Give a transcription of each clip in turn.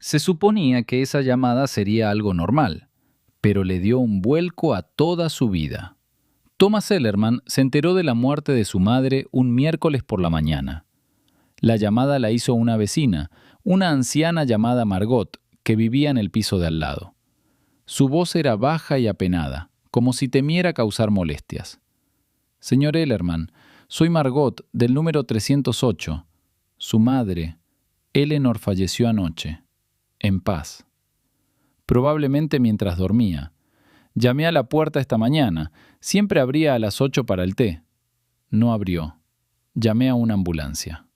Se suponía que esa llamada sería algo normal, pero le dio un vuelco a toda su vida. Thomas Ellerman se enteró de la muerte de su madre un miércoles por la mañana. La llamada la hizo una vecina, una anciana llamada Margot, que vivía en el piso de al lado. Su voz era baja y apenada, como si temiera causar molestias. Señor Ellerman, soy Margot, del número 308. Su madre, Eleanor, falleció anoche. En paz. Probablemente mientras dormía. Llamé a la puerta esta mañana. Siempre abría a las 8 para el té. No abrió. Llamé a una ambulancia.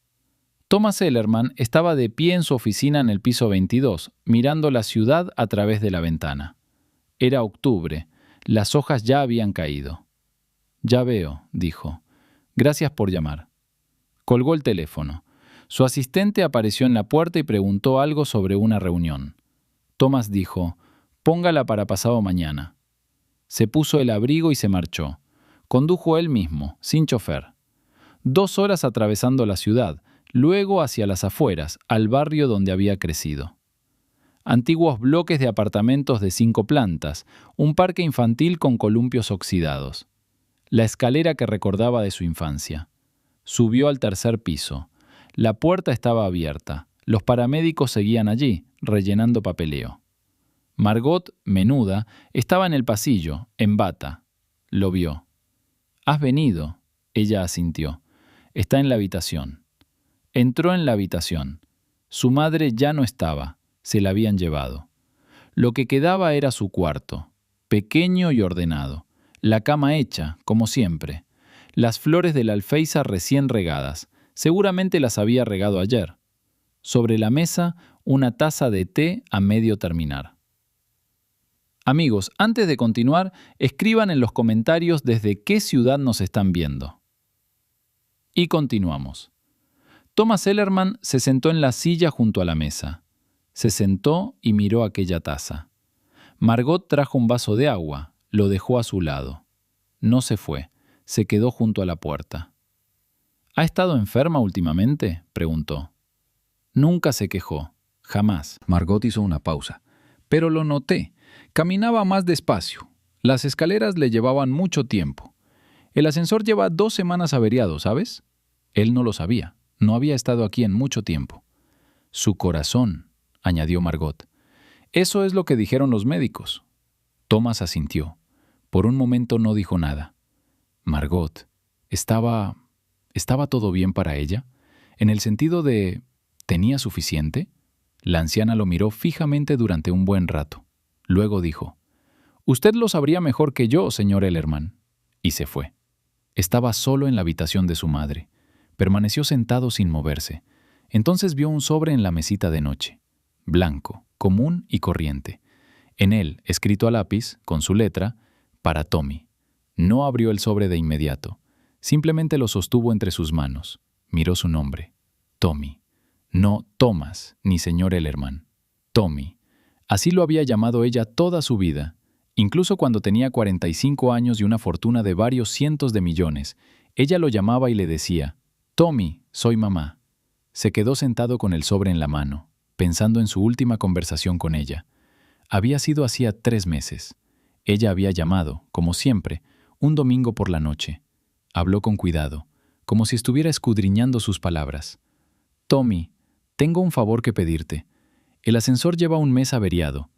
Thomas Ellerman estaba de pie en su oficina en el piso 22, mirando la ciudad a través de la ventana. Era octubre. Las hojas ya habían caído. Ya veo, dijo. Gracias por llamar. Colgó el teléfono. Su asistente apareció en la puerta y preguntó algo sobre una reunión. Thomas dijo, póngala para pasado mañana. Se puso el abrigo y se marchó. Condujo él mismo, sin chofer. 2 horas atravesando la ciudad, luego hacia las afueras, al barrio donde había crecido. Antiguos bloques de apartamentos de 5 plantas, un parque infantil con columpios oxidados. La escalera que recordaba de su infancia. Subió al 3er piso. La puerta estaba abierta. Los paramédicos seguían allí, rellenando papeleo. Margot, menuda, estaba en el pasillo, en bata. Lo vio. «¿Has venido?» Ella asintió. «Está en la habitación». Entró en la habitación. Su madre ya no estaba. Se la habían llevado. Lo que quedaba era su cuarto, pequeño y ordenado. La cama hecha, como siempre. Las flores del alféizar recién regadas. Seguramente las había regado ayer. Sobre la mesa, una taza de té a medio terminar. Amigos, antes de continuar, escriban en los comentarios desde qué ciudad nos están viendo. Y continuamos. Thomas Ellerman se sentó en la silla junto a la mesa. Se sentó y miró aquella taza. Margot trajo un vaso de agua, lo dejó a su lado. No se fue, se quedó junto a la puerta. ¿Ha estado enferma últimamente?, preguntó. Nunca se quejó, jamás. Margot hizo una pausa. Pero lo noté. Caminaba más despacio. Las escaleras le llevaban mucho tiempo. El ascensor lleva 2 semanas averiado, ¿sabes? Él no lo sabía. No había estado aquí en mucho tiempo. Su corazón, añadió Margot. Eso es lo que dijeron los médicos. Thomas asintió. Por un momento no dijo nada. Margot, ¿estaba todo bien para ella? En el sentido de, ¿tenía suficiente? La anciana lo miró fijamente durante un buen rato. Luego dijo, «Usted lo sabría mejor que yo, señor Ellerman». Y se fue. Estaba solo en la habitación de su madre. Permaneció sentado sin moverse. Entonces vio un sobre en la mesita de noche. Blanco, común y corriente. En él, escrito a lápiz, con su letra, para Tommy. No abrió el sobre de inmediato. Simplemente lo sostuvo entre sus manos. Miró su nombre. Tommy. No Thomas, ni señor Ellerman. Tommy. Así lo había llamado ella toda su vida. Incluso cuando tenía 45 años y una fortuna de varios cientos de millones, ella lo llamaba y le decía, «Tommy, soy mamá». Se quedó sentado con el sobre en la mano, pensando en su última conversación con ella. Había sido hacía 3 meses. Ella había llamado, como siempre, un domingo por la noche. Habló con cuidado, como si estuviera escudriñando sus palabras. «Tommy, tengo un favor que pedirte. El ascensor lleva un mes averiado.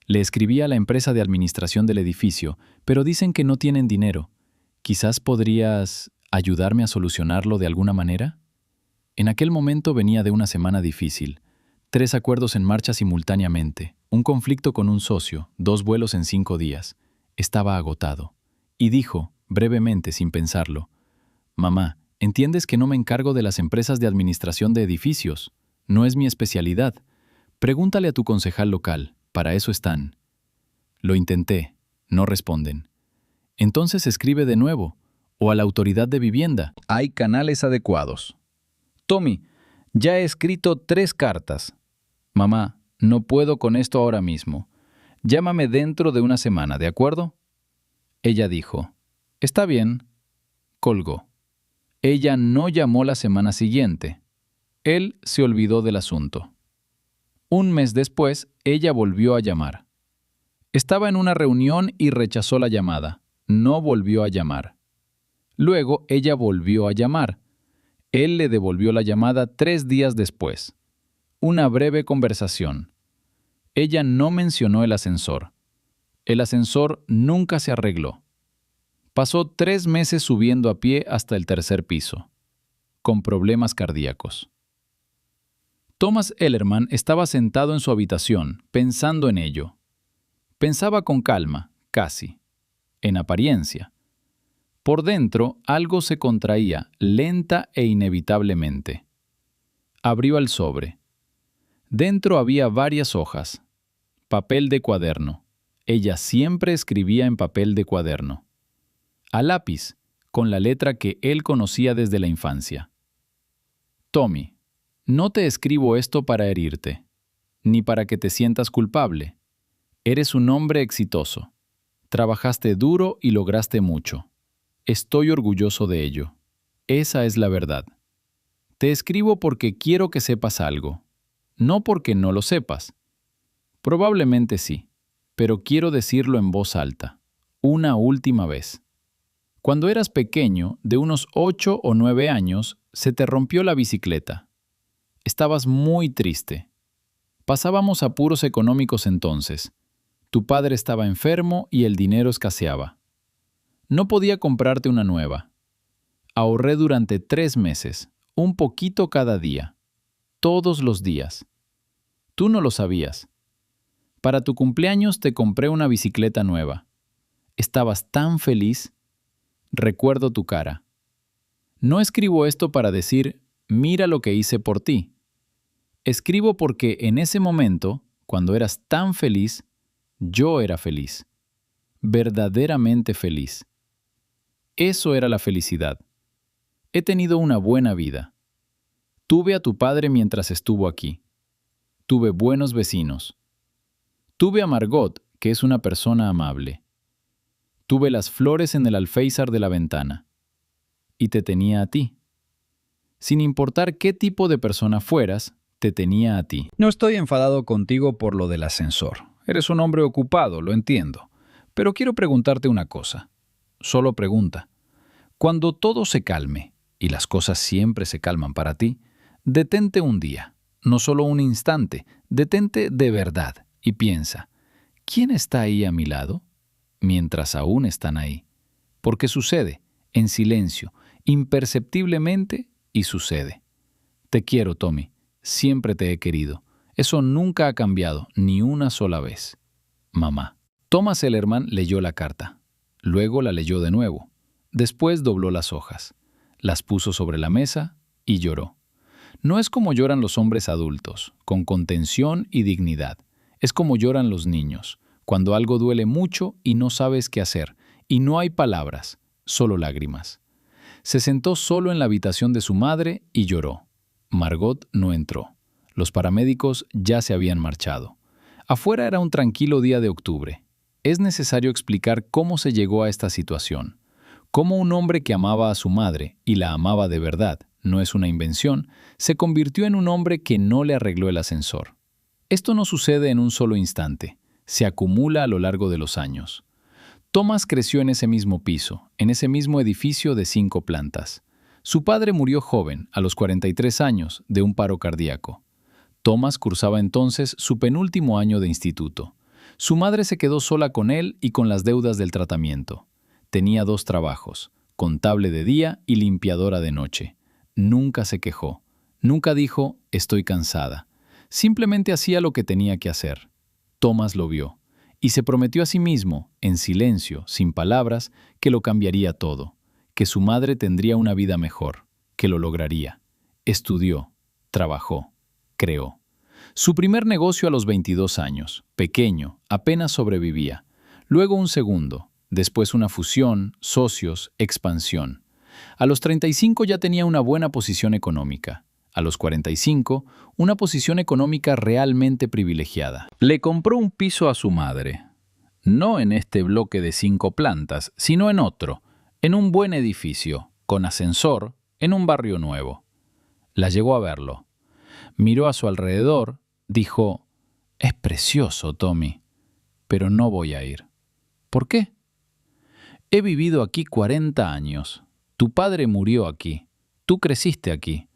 Le escribí a la empresa de administración del edificio, pero dicen que no tienen dinero. ¿Quizás podrías ayudarme a solucionarlo de alguna manera?» En aquel momento venía de una semana difícil. 3 acuerdos en marcha simultáneamente, un conflicto con un socio, 2 vuelos en 5 días. Estaba agotado. Y dijo, brevemente, sin pensarlo, «Mamá, ¿entiendes que no me encargo de las empresas de administración de edificios? No es mi especialidad. Pregúntale a tu concejal local, para eso están». Lo intenté, no responden. Entonces escribe de nuevo, o a la autoridad de vivienda. Hay canales adecuados. Tommy, ya he escrito 3 cartas. Mamá, no puedo con esto ahora mismo. Llámame dentro de una semana, ¿de acuerdo? Ella dijo, está bien. Colgó. Ella no llamó la semana siguiente. Él se olvidó del asunto. Un mes después, ella volvió a llamar. Estaba en una reunión y rechazó la llamada. No volvió a llamar. Luego, ella volvió a llamar. Él le devolvió la llamada 3 días después. Una breve conversación. Ella no mencionó el ascensor. El ascensor nunca se arregló. Pasó 3 meses subiendo a pie hasta el 3er piso, con problemas cardíacos. Thomas Ellerman estaba sentado en su habitación, pensando en ello. Pensaba con calma, casi, en apariencia. Por dentro, algo se contraía, lenta e inevitablemente. Abrió el sobre. Dentro había varias hojas. Papel de cuaderno. Ella siempre escribía en papel de cuaderno. A lápiz, con la letra que él conocía desde la infancia. Tommy, no te escribo esto para herirte, ni para que te sientas culpable. Eres un hombre exitoso. Trabajaste duro y lograste mucho. Estoy orgulloso de ello. Esa es la verdad. Te escribo porque quiero que sepas algo, no porque no lo sepas. Probablemente sí, pero quiero decirlo en voz alta, una última vez. Cuando eras pequeño, de unos 8 o 9 años, se te rompió la bicicleta. Estabas muy triste. Pasábamos apuros económicos entonces. Tu padre estaba enfermo y el dinero escaseaba. No podía comprarte una nueva. Ahorré durante 3 meses, un poquito cada día, todos los días. Tú no lo sabías. Para tu cumpleaños te compré una bicicleta nueva. Estabas tan feliz. Recuerdo tu cara. No escribo esto para decir, mira lo que hice por ti. Escribo porque en ese momento, cuando eras tan feliz, yo era feliz. Verdaderamente feliz. Eso era la felicidad. He tenido una buena vida. Tuve a tu padre mientras estuvo aquí. Tuve buenos vecinos. Tuve a Margot, que es una persona amable. Tuve las flores en el alféizar de la ventana. Y te tenía a ti. Sin importar qué tipo de persona fueras, te tenía a ti. No estoy enfadado contigo por lo del ascensor. Eres un hombre ocupado, lo entiendo. Pero quiero preguntarte una cosa. Solo pregunta. Cuando todo se calme, y las cosas siempre se calman para ti, detente un día, no solo un instante, detente de verdad y piensa, ¿quién está ahí a mi lado? Mientras aún están ahí. Porque sucede, en silencio, imperceptiblemente, y sucede. Te quiero, Tommy. Siempre te he querido. Eso nunca ha cambiado, ni una sola vez. Mamá. Thomas Ellerman leyó la carta. Luego la leyó de nuevo. Después dobló las hojas. Las puso sobre la mesa y lloró. No es como lloran los hombres adultos, con contención y dignidad. Es como lloran los niños, cuando algo duele mucho y no sabes qué hacer, y no hay palabras, solo lágrimas. Se sentó solo en la habitación de su madre y lloró. Margot no entró. Los paramédicos ya se habían marchado. Afuera era un tranquilo día de octubre. Es necesario explicar cómo se llegó a esta situación. Cómo un hombre que amaba a su madre, y la amaba de verdad, no es una invención, se convirtió en un hombre que no le arregló el ascensor. Esto no sucede en un solo instante. Se acumula a lo largo de los años. Thomas creció en ese mismo piso, en ese mismo edificio de 5 plantas. Su padre murió joven, a los 43 años, de un paro cardíaco. Thomas cursaba entonces su penúltimo año de instituto. Su madre se quedó sola con él y con las deudas del tratamiento. Tenía 2 trabajos, contable de día y limpiadora de noche. Nunca se quejó. Nunca dijo, estoy cansada. Simplemente hacía lo que tenía que hacer. Thomas lo vio. Y se prometió a sí mismo, en silencio, sin palabras, que lo cambiaría todo. Que su madre tendría una vida mejor. Que lo lograría. Estudió. Trabajó. Creó. Su primer negocio a los 22 años. Pequeño. Apenas sobrevivía. Luego un segundo. Después una fusión, socios, expansión. A los 35 ya tenía una buena posición económica. A los 45, una posición económica realmente privilegiada. Le compró un piso a su madre. No en este bloque de 5 plantas, sino en otro, en un buen edificio, con ascensor, en un barrio nuevo. La llevó a verlo. Miró a su alrededor, dijo, Es precioso, Tommy, pero no voy a ir. ¿Por qué? He vivido aquí 40 años. Tu padre murió aquí. Tú creciste aquí.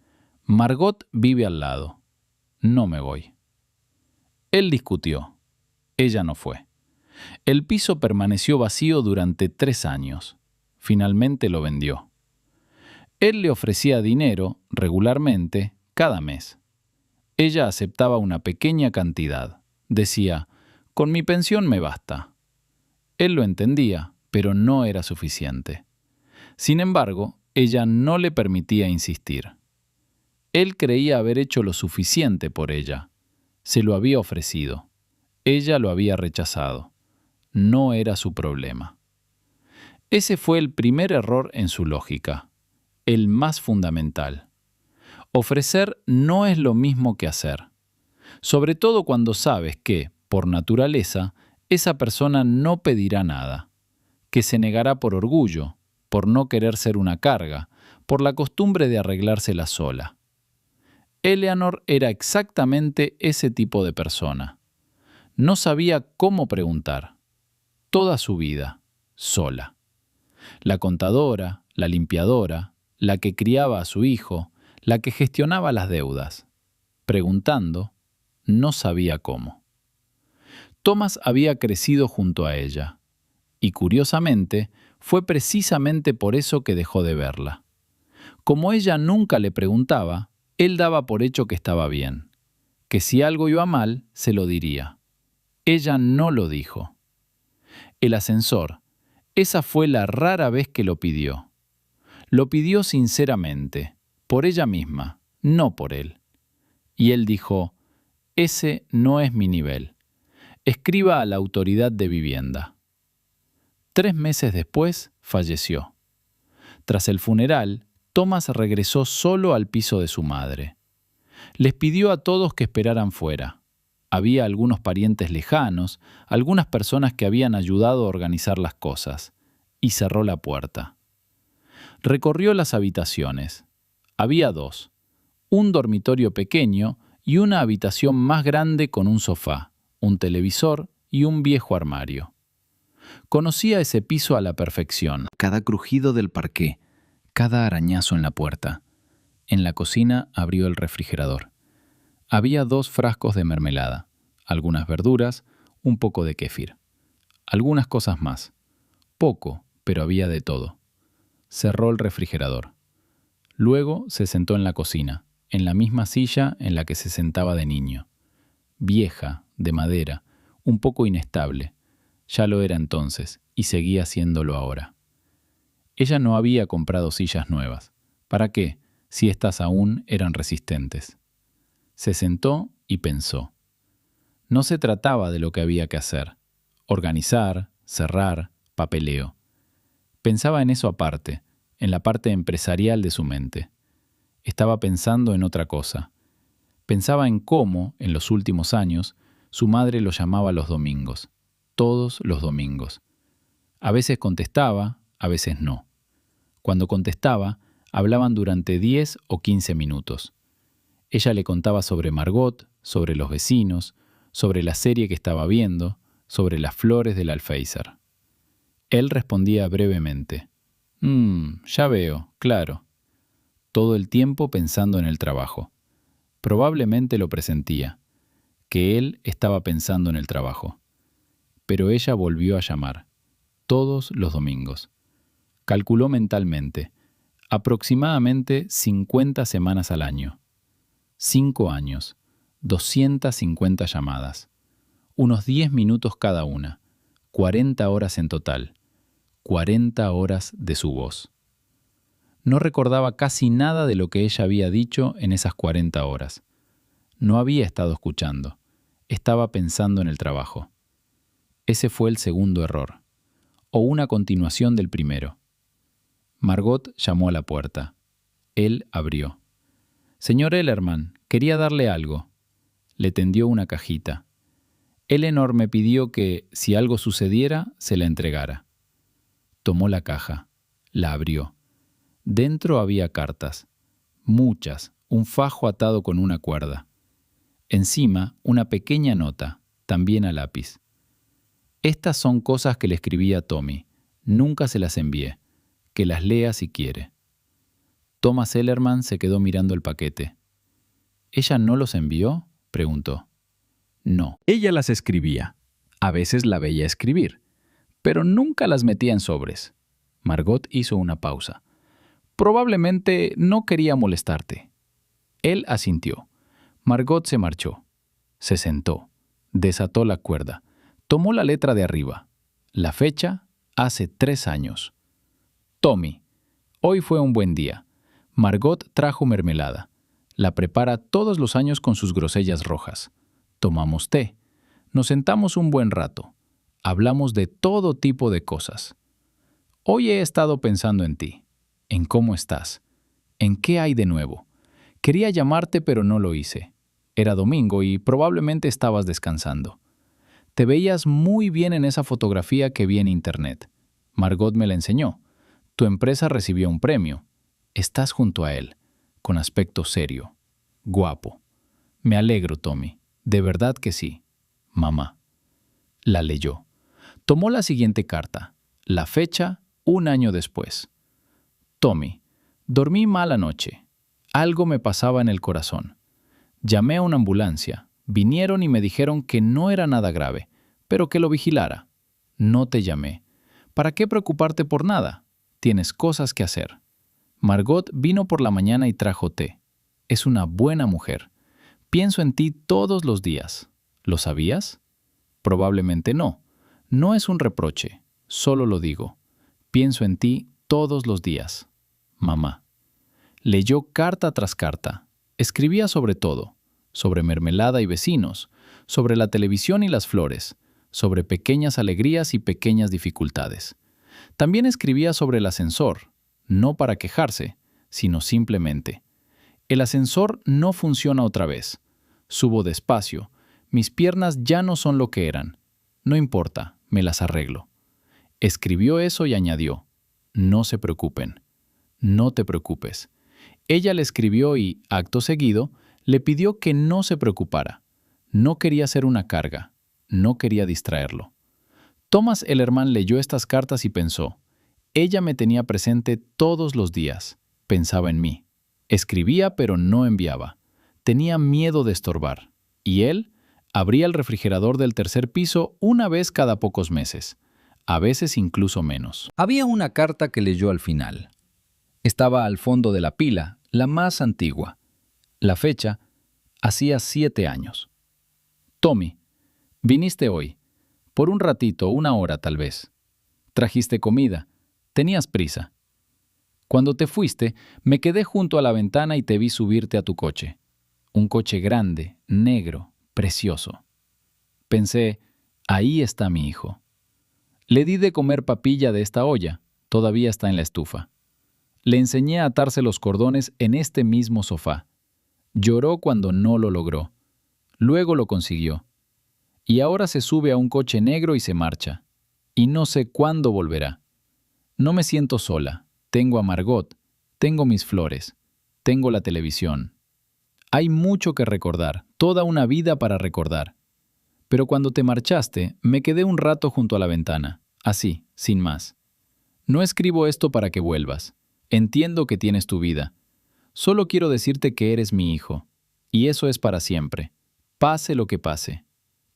Margot vive al lado. No me voy. Él discutió. Ella no fue. El piso permaneció vacío durante 3 años. Finalmente lo vendió. Él le ofrecía dinero, regularmente, cada mes. Ella aceptaba una pequeña cantidad. Decía, con mi pensión me basta. Él lo entendía, pero no era suficiente. Sin embargo, ella no le permitía insistir. Él creía haber hecho lo suficiente por ella. Se lo había ofrecido. Ella lo había rechazado. No era su problema. Ese fue el primer error en su lógica, el más fundamental. Ofrecer no es lo mismo que hacer, sobre todo cuando sabes que, por naturaleza, esa persona no pedirá nada, que se negará por orgullo, por no querer ser una carga, por la costumbre de arreglársela sola. Eleanor era exactamente ese tipo de persona. No sabía cómo preguntar. Toda su vida, sola. La contadora, la limpiadora, la que criaba a su hijo, la que gestionaba las deudas. Preguntando, no sabía cómo. Thomas había crecido junto a ella, y curiosamente, fue precisamente por eso que dejó de verla. Como ella nunca le preguntaba, él daba por hecho que estaba bien, que si algo iba mal, se lo diría. Ella no lo dijo. El ascensor, esa fue la rara vez que lo pidió. Lo pidió sinceramente, por ella misma, no por él. Y él dijo, ese no es mi nivel. Escriba a la autoridad de vivienda. 3 meses después, falleció. Tras el funeral, Thomas regresó solo al piso de su madre. Les pidió a todos que esperaran fuera. Había algunos parientes lejanos, algunas personas que habían ayudado a organizar las cosas, y cerró la puerta. Recorrió las habitaciones. Había 2, un dormitorio pequeño y una habitación más grande con un sofá, un televisor y un viejo armario. Conocía ese piso a la perfección, cada crujido del parqué, cada arañazo en la puerta. En la cocina abrió el refrigerador. Había 2 frascos de mermelada, algunas verduras, un poco de kéfir. Algunas cosas más. Poco, pero había de todo. Cerró el refrigerador. Luego se sentó en la cocina, en la misma silla en la que se sentaba de niño. Vieja, de madera, un poco inestable. Ya lo era entonces, y seguía siéndolo ahora. Ella no había comprado sillas nuevas. ¿Para qué, si éstas aún eran resistentes? Se sentó y pensó. No se trataba de lo que había que hacer. Organizar, cerrar, papeleo. Pensaba en eso aparte, en la parte empresarial de su mente. Estaba pensando en otra cosa. Pensaba en cómo, en los últimos años, su madre lo llamaba los domingos. Todos los domingos. A veces contestaba, a veces no. Cuando contestaba, hablaban durante 10 o 15 minutos. Ella le contaba sobre Margot, sobre los vecinos, sobre la serie que estaba viendo, sobre las flores del alféizar. Él respondía brevemente. Ya veo, claro. Todo el tiempo pensando en el trabajo. Probablemente lo presentía, que él estaba pensando en el trabajo. Pero ella volvió a llamar, todos los domingos. Calculó mentalmente, aproximadamente 50 semanas al año. 5 años, 250 llamadas, unos 10 minutos cada una, 40 horas en total, 40 horas de su voz. No recordaba casi nada de lo que ella había dicho en esas 40 horas. No había estado escuchando, estaba pensando en el trabajo. Ese fue el segundo error, o una continuación del primero. Margot llamó a la puerta. Él abrió. «Señor Ellerman, quería darle algo». Le tendió una cajita. Eleanor me pidió que, si algo sucediera, se la entregara. Tomó la caja. La abrió. Dentro había cartas. Muchas, un fajo atado con una cuerda. Encima, una pequeña nota, también a lápiz. Estas son cosas que le escribí a Tommy. Nunca se las envié. Que las lea si quiere. Thomas Ellerman se quedó mirando el paquete. ¿Ella no los envió?, preguntó. No. Ella las escribía. A veces la veía escribir, pero nunca las metía en sobres. Margot hizo una pausa. Probablemente no quería molestarte. Él asintió. Margot se marchó. Se sentó. Desató la cuerda. Tomó la letra de arriba. La fecha, hace 3 años. Tommy, hoy fue un buen día. Margot trajo mermelada. La prepara todos los años con sus grosellas rojas. Tomamos té. Nos sentamos un buen rato. Hablamos de todo tipo de cosas. Hoy he estado pensando en ti, en cómo estás, en qué hay de nuevo. Quería llamarte pero no lo hice. Era domingo y probablemente estabas descansando. Te veías muy bien en esa fotografía que vi en internet. Margot me la enseñó. Tu empresa recibió un premio. Estás junto a él, con aspecto serio, guapo. Me alegro, Tommy. De verdad que sí. Mamá. La leyó. Tomó la siguiente carta. La fecha, 1 año después. Tommy, dormí mal anoche. Algo me pasaba en el corazón. Llamé a una ambulancia. Vinieron y me dijeron que no era nada grave, pero que lo vigilara. No te llamé. ¿Para qué preocuparte por nada? Tienes cosas que hacer. Margot vino por la mañana y trajo té. Es una buena mujer. Pienso en ti todos los días. ¿Lo sabías? Probablemente no. No es un reproche. Solo lo digo. Pienso en ti todos los días. Mamá. Leyó carta tras carta. Escribía sobre todo. Sobre mermelada y vecinos. Sobre la televisión y las flores. Sobre pequeñas alegrías y pequeñas dificultades. También escribía sobre el ascensor. No para quejarse, sino simplemente. El ascensor no funciona otra vez. Subo despacio. Mis piernas ya no son lo que eran. No importa, me las arreglo. Escribió eso y añadió, no se preocupen. No te preocupes. Ella le escribió y, acto seguido, le pidió que no se preocupara. No quería ser una carga. No quería distraerlo. Thomas Ellerman leyó estas cartas y pensó, ella me tenía presente todos los días. Pensaba en mí. Escribía pero no enviaba. Tenía miedo de estorbar. Y él abría el refrigerador del 3er piso una vez cada pocos meses. A veces incluso menos. Había una carta que leyó al final. Estaba al fondo de la pila, la más antigua. La fecha, hacía 7 años. Tommy, viniste hoy. Por un ratito, 1 hora tal vez. Trajiste comida. Tenías prisa. Cuando te fuiste, me quedé junto a la ventana y te vi subirte a tu coche. Un coche grande, negro, precioso. Pensé, ahí está mi hijo. Le di de comer papilla de esta olla, todavía está en la estufa. Le enseñé a atarse los cordones en este mismo sofá. Lloró cuando no lo logró. Luego lo consiguió. Y ahora se sube a un coche negro y se marcha. Y no sé cuándo volverá. No me siento sola. Tengo a Margot. Tengo mis flores. Tengo la televisión. Hay mucho que recordar, toda una vida para recordar. Pero cuando te marchaste, me quedé un rato junto a la ventana, así, sin más. No escribo esto para que vuelvas. Entiendo que tienes tu vida. Solo quiero decirte que eres mi hijo. Y eso es para siempre. Pase lo que pase.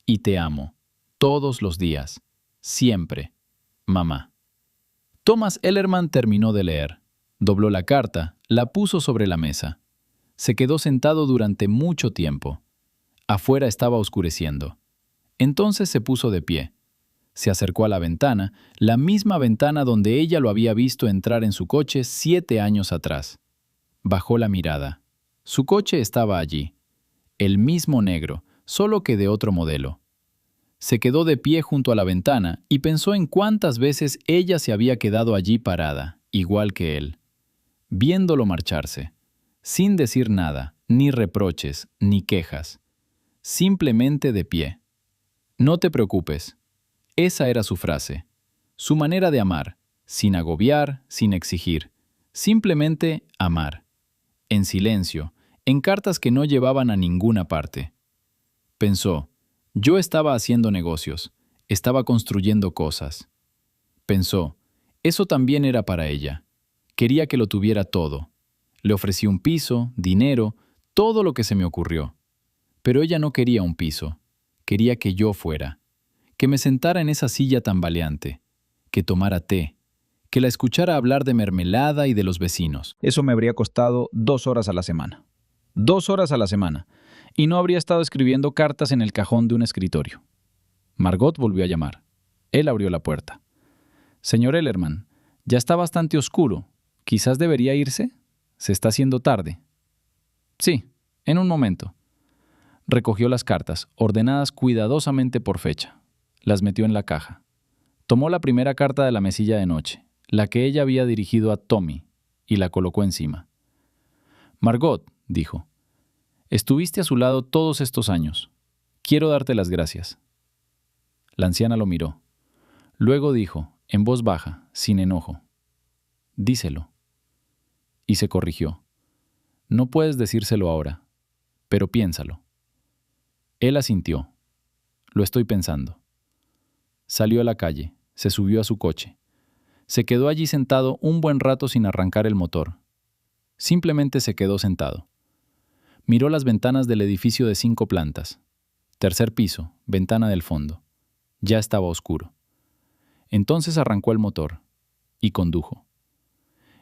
Y te amo. Todos los días. Siempre. Mamá. Thomas Ellerman terminó de leer. Dobló la carta, la puso sobre la mesa. Se quedó sentado durante mucho tiempo. Afuera estaba oscureciendo. Entonces se puso de pie. Se acercó a la ventana, la misma ventana donde ella lo había visto entrar en su coche 7 años atrás. Bajó la mirada. Su coche estaba allí. El mismo negro, solo que de otro modelo. Se quedó de pie junto a la ventana y pensó en cuántas veces ella se había quedado allí parada, igual que él, viéndolo marcharse, sin decir nada, ni reproches, ni quejas, simplemente de pie. No te preocupes. Esa era su frase, su manera de amar, sin agobiar, sin exigir, simplemente amar, en silencio, en cartas que no llevaban a ninguna parte. Pensó, yo estaba haciendo negocios, estaba construyendo cosas. Pensó, eso también era para ella. Quería que lo tuviera todo. Le ofrecí un piso, dinero, todo lo que se me ocurrió. Pero ella no quería un piso. Quería que yo fuera. Que me sentara en esa silla tambaleante. Que tomara té. Que la escuchara hablar de mermelada y de los vecinos. Eso me habría costado 2 horas a la semana. 2 horas a la semana. Y no habría estado escribiendo cartas en el cajón de un escritorio. Margot volvió a llamar. Él abrió la puerta. Señor Ellerman, ya está bastante oscuro. ¿Quizás debería irse? Se está haciendo tarde. Sí, en un momento. Recogió las cartas, ordenadas cuidadosamente por fecha. Las metió en la caja. Tomó la primera carta de la mesilla de noche, la que ella había dirigido a Tommy, y la colocó encima. Margot, dijo, estuviste a su lado todos estos años. Quiero darte las gracias. La anciana lo miró. Luego dijo, en voz baja, sin enojo, díselo. Y se corrigió. No puedes decírselo ahora, pero piénsalo. Él asintió. Lo estoy pensando. Salió a la calle, se subió a su coche. Se quedó allí sentado un buen rato sin arrancar el motor. Simplemente se quedó sentado. Miró las ventanas del edificio de 5 plantas. 3er piso, ventana del fondo. Ya estaba oscuro. Entonces arrancó el motor y condujo.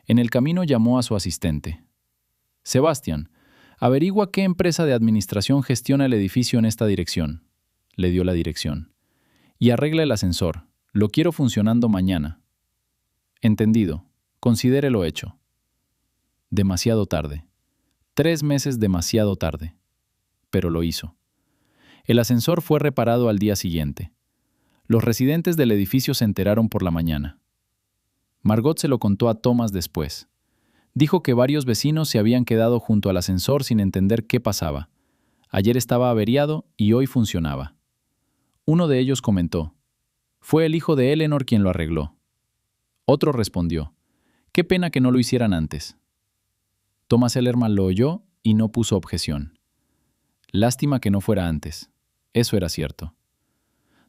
En el camino llamó a su asistente. Sebastián, averigua qué empresa de administración gestiona el edificio en esta dirección. Le dio la dirección. Y arregla el ascensor. Lo quiero funcionando mañana. Entendido. Considérelo hecho. Demasiado tarde. 3 meses demasiado tarde. Pero lo hizo. El ascensor fue reparado al día siguiente. Los residentes del edificio se enteraron por la mañana. Margot se lo contó a Thomas después. Dijo que varios vecinos se habían quedado junto al ascensor sin entender qué pasaba. Ayer estaba averiado y hoy funcionaba. Uno de ellos comentó, fue el hijo de Eleanor quien lo arregló. Otro respondió, qué pena que no lo hicieran antes. Thomas Ellerman lo oyó y no puso objeción. Lástima que no fuera antes. Eso era cierto.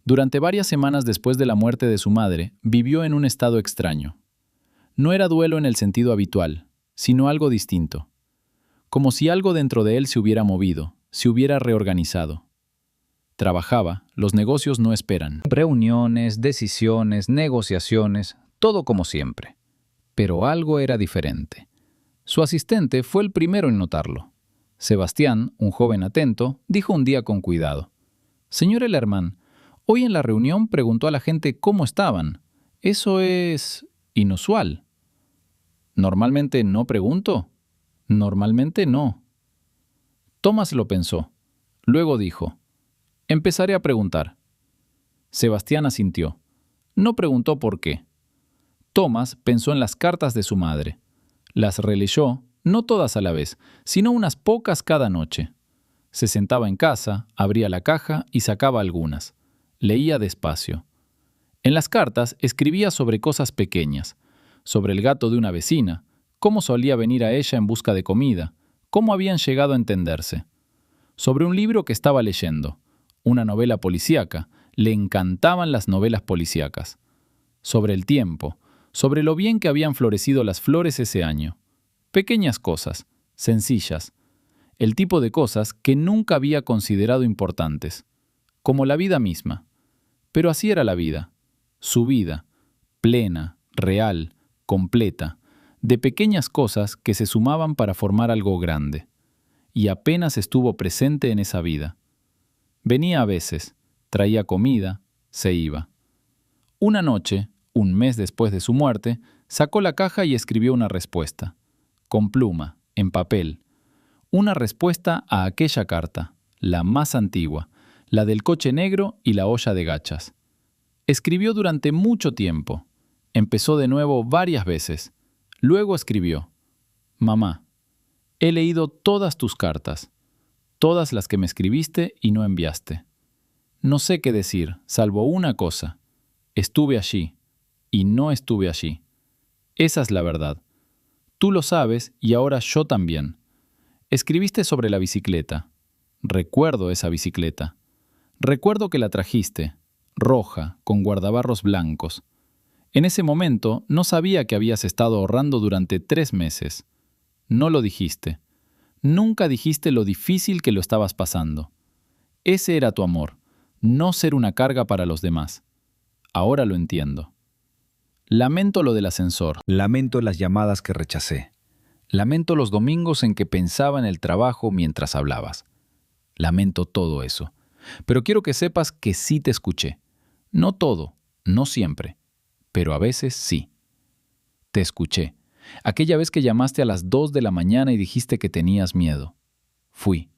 Durante varias semanas después de la muerte de su madre, vivió en un estado extraño. No era duelo en el sentido habitual, sino algo distinto. Como si algo dentro de él se hubiera movido, se hubiera reorganizado. Trabajaba, los negocios no esperan. Reuniones, decisiones, negociaciones, todo como siempre. Pero algo era diferente. Su asistente fue el primero en notarlo. Sebastián, un joven atento, dijo un día con cuidado. Señor Ellerman, hoy en la reunión preguntó a la gente cómo estaban. Eso es inusual. ¿Normalmente no pregunto? Normalmente no. Thomas lo pensó. Luego dijo, empezaré a preguntar. Sebastián asintió. No preguntó por qué. Thomas pensó en las cartas de su madre. Las releyó, no todas a la vez, sino unas pocas cada noche. Se sentaba en casa, abría la caja y sacaba algunas. Leía despacio. En las cartas escribía sobre cosas pequeñas, sobre el gato de una vecina, cómo solía venir a ella en busca de comida, cómo habían llegado a entenderse. Sobre un libro que estaba leyendo, una novela policíaca, le encantaban las novelas policíacas. Sobre el tiempo, sobre lo bien que habían florecido las flores ese año. Pequeñas cosas, sencillas, el tipo de cosas que nunca había considerado importantes, como la vida misma. Pero así era la vida, su vida, plena, real, completa, de pequeñas cosas que se sumaban para formar algo grande. Y apenas estuvo presente en esa vida. Venía a veces, traía comida, se iba. Una noche, un mes después de su muerte, sacó la caja y escribió una respuesta, con pluma, en papel. Una respuesta a aquella carta, la más antigua, la del coche negro y la olla de gachas. Escribió durante mucho tiempo. Empezó de nuevo varias veces. Luego escribió, «Mamá, he leído todas tus cartas, todas las que me escribiste y no enviaste. No sé qué decir, salvo una cosa. Estuve allí y no estuve allí. Esa es la verdad. Tú lo sabes y ahora yo también. Escribiste sobre la bicicleta. Recuerdo esa bicicleta. Recuerdo que la trajiste, roja, con guardabarros blancos. En ese momento no sabía que habías estado ahorrando durante 3 meses. No lo dijiste. Nunca dijiste lo difícil que lo estabas pasando. Ese era tu amor, no ser una carga para los demás. Ahora lo entiendo. Lamento lo del ascensor. Lamento las llamadas que rechacé. Lamento los domingos en que pensaba en el trabajo mientras hablabas. Lamento todo eso. Pero quiero que sepas que sí te escuché. No todo, no siempre, pero a veces sí. Te escuché. Aquella vez que llamaste a las 2 de la mañana y dijiste que tenías miedo. Fui.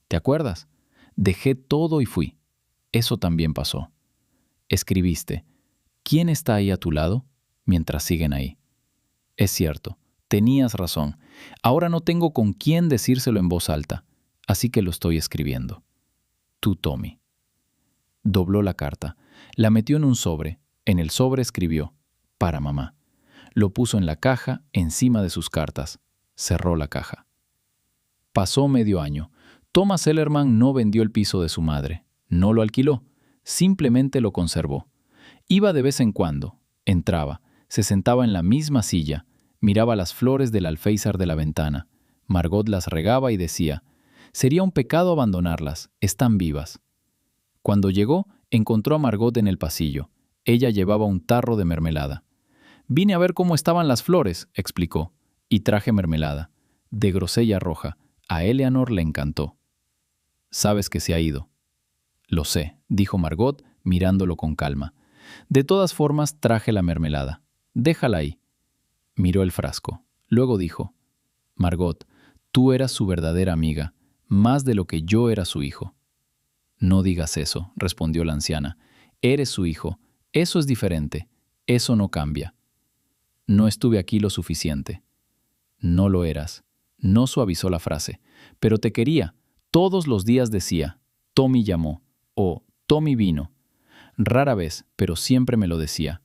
¿Te acuerdas? Dejé todo y fui. Eso también pasó. Escribiste. ¿Quién está ahí a tu lado? Mientras siguen ahí. Es cierto, tenías razón. Ahora no tengo con quién decírselo en voz alta, así que lo estoy escribiendo. Tú, Tommy. Dobló la carta, la metió en un sobre. En el sobre escribió, para mamá. Lo puso en la caja, encima de sus cartas. Cerró la caja. Pasó medio año. Thomas Ellerman no vendió el piso de su madre. No lo alquiló. Simplemente lo conservó. Iba de vez en cuando. Entraba. Se sentaba en la misma silla. Miraba las flores del alféizar de la ventana. Margot las regaba y decía, sería un pecado abandonarlas. Están vivas. Cuando llegó, encontró a Margot en el pasillo. Ella llevaba un tarro de mermelada. Vine a ver cómo estaban las flores, explicó, y traje mermelada, de grosella roja. A Eleanor le encantó. Sabes que se ha ido. Lo sé, dijo Margot, mirándolo con calma. De todas formas, traje la mermelada. Déjala ahí. Miró el frasco. Luego dijo, Margot, tú eras su verdadera amiga, más de lo que yo era su hijo. No digas eso, respondió la anciana. Eres su hijo. Eso es diferente. Eso no cambia. No estuve aquí lo suficiente. No lo eras. No suavizó la frase. Pero te quería. Todos los días decía, Tommy llamó, o Tommy vino. Rara vez, pero siempre me lo decía.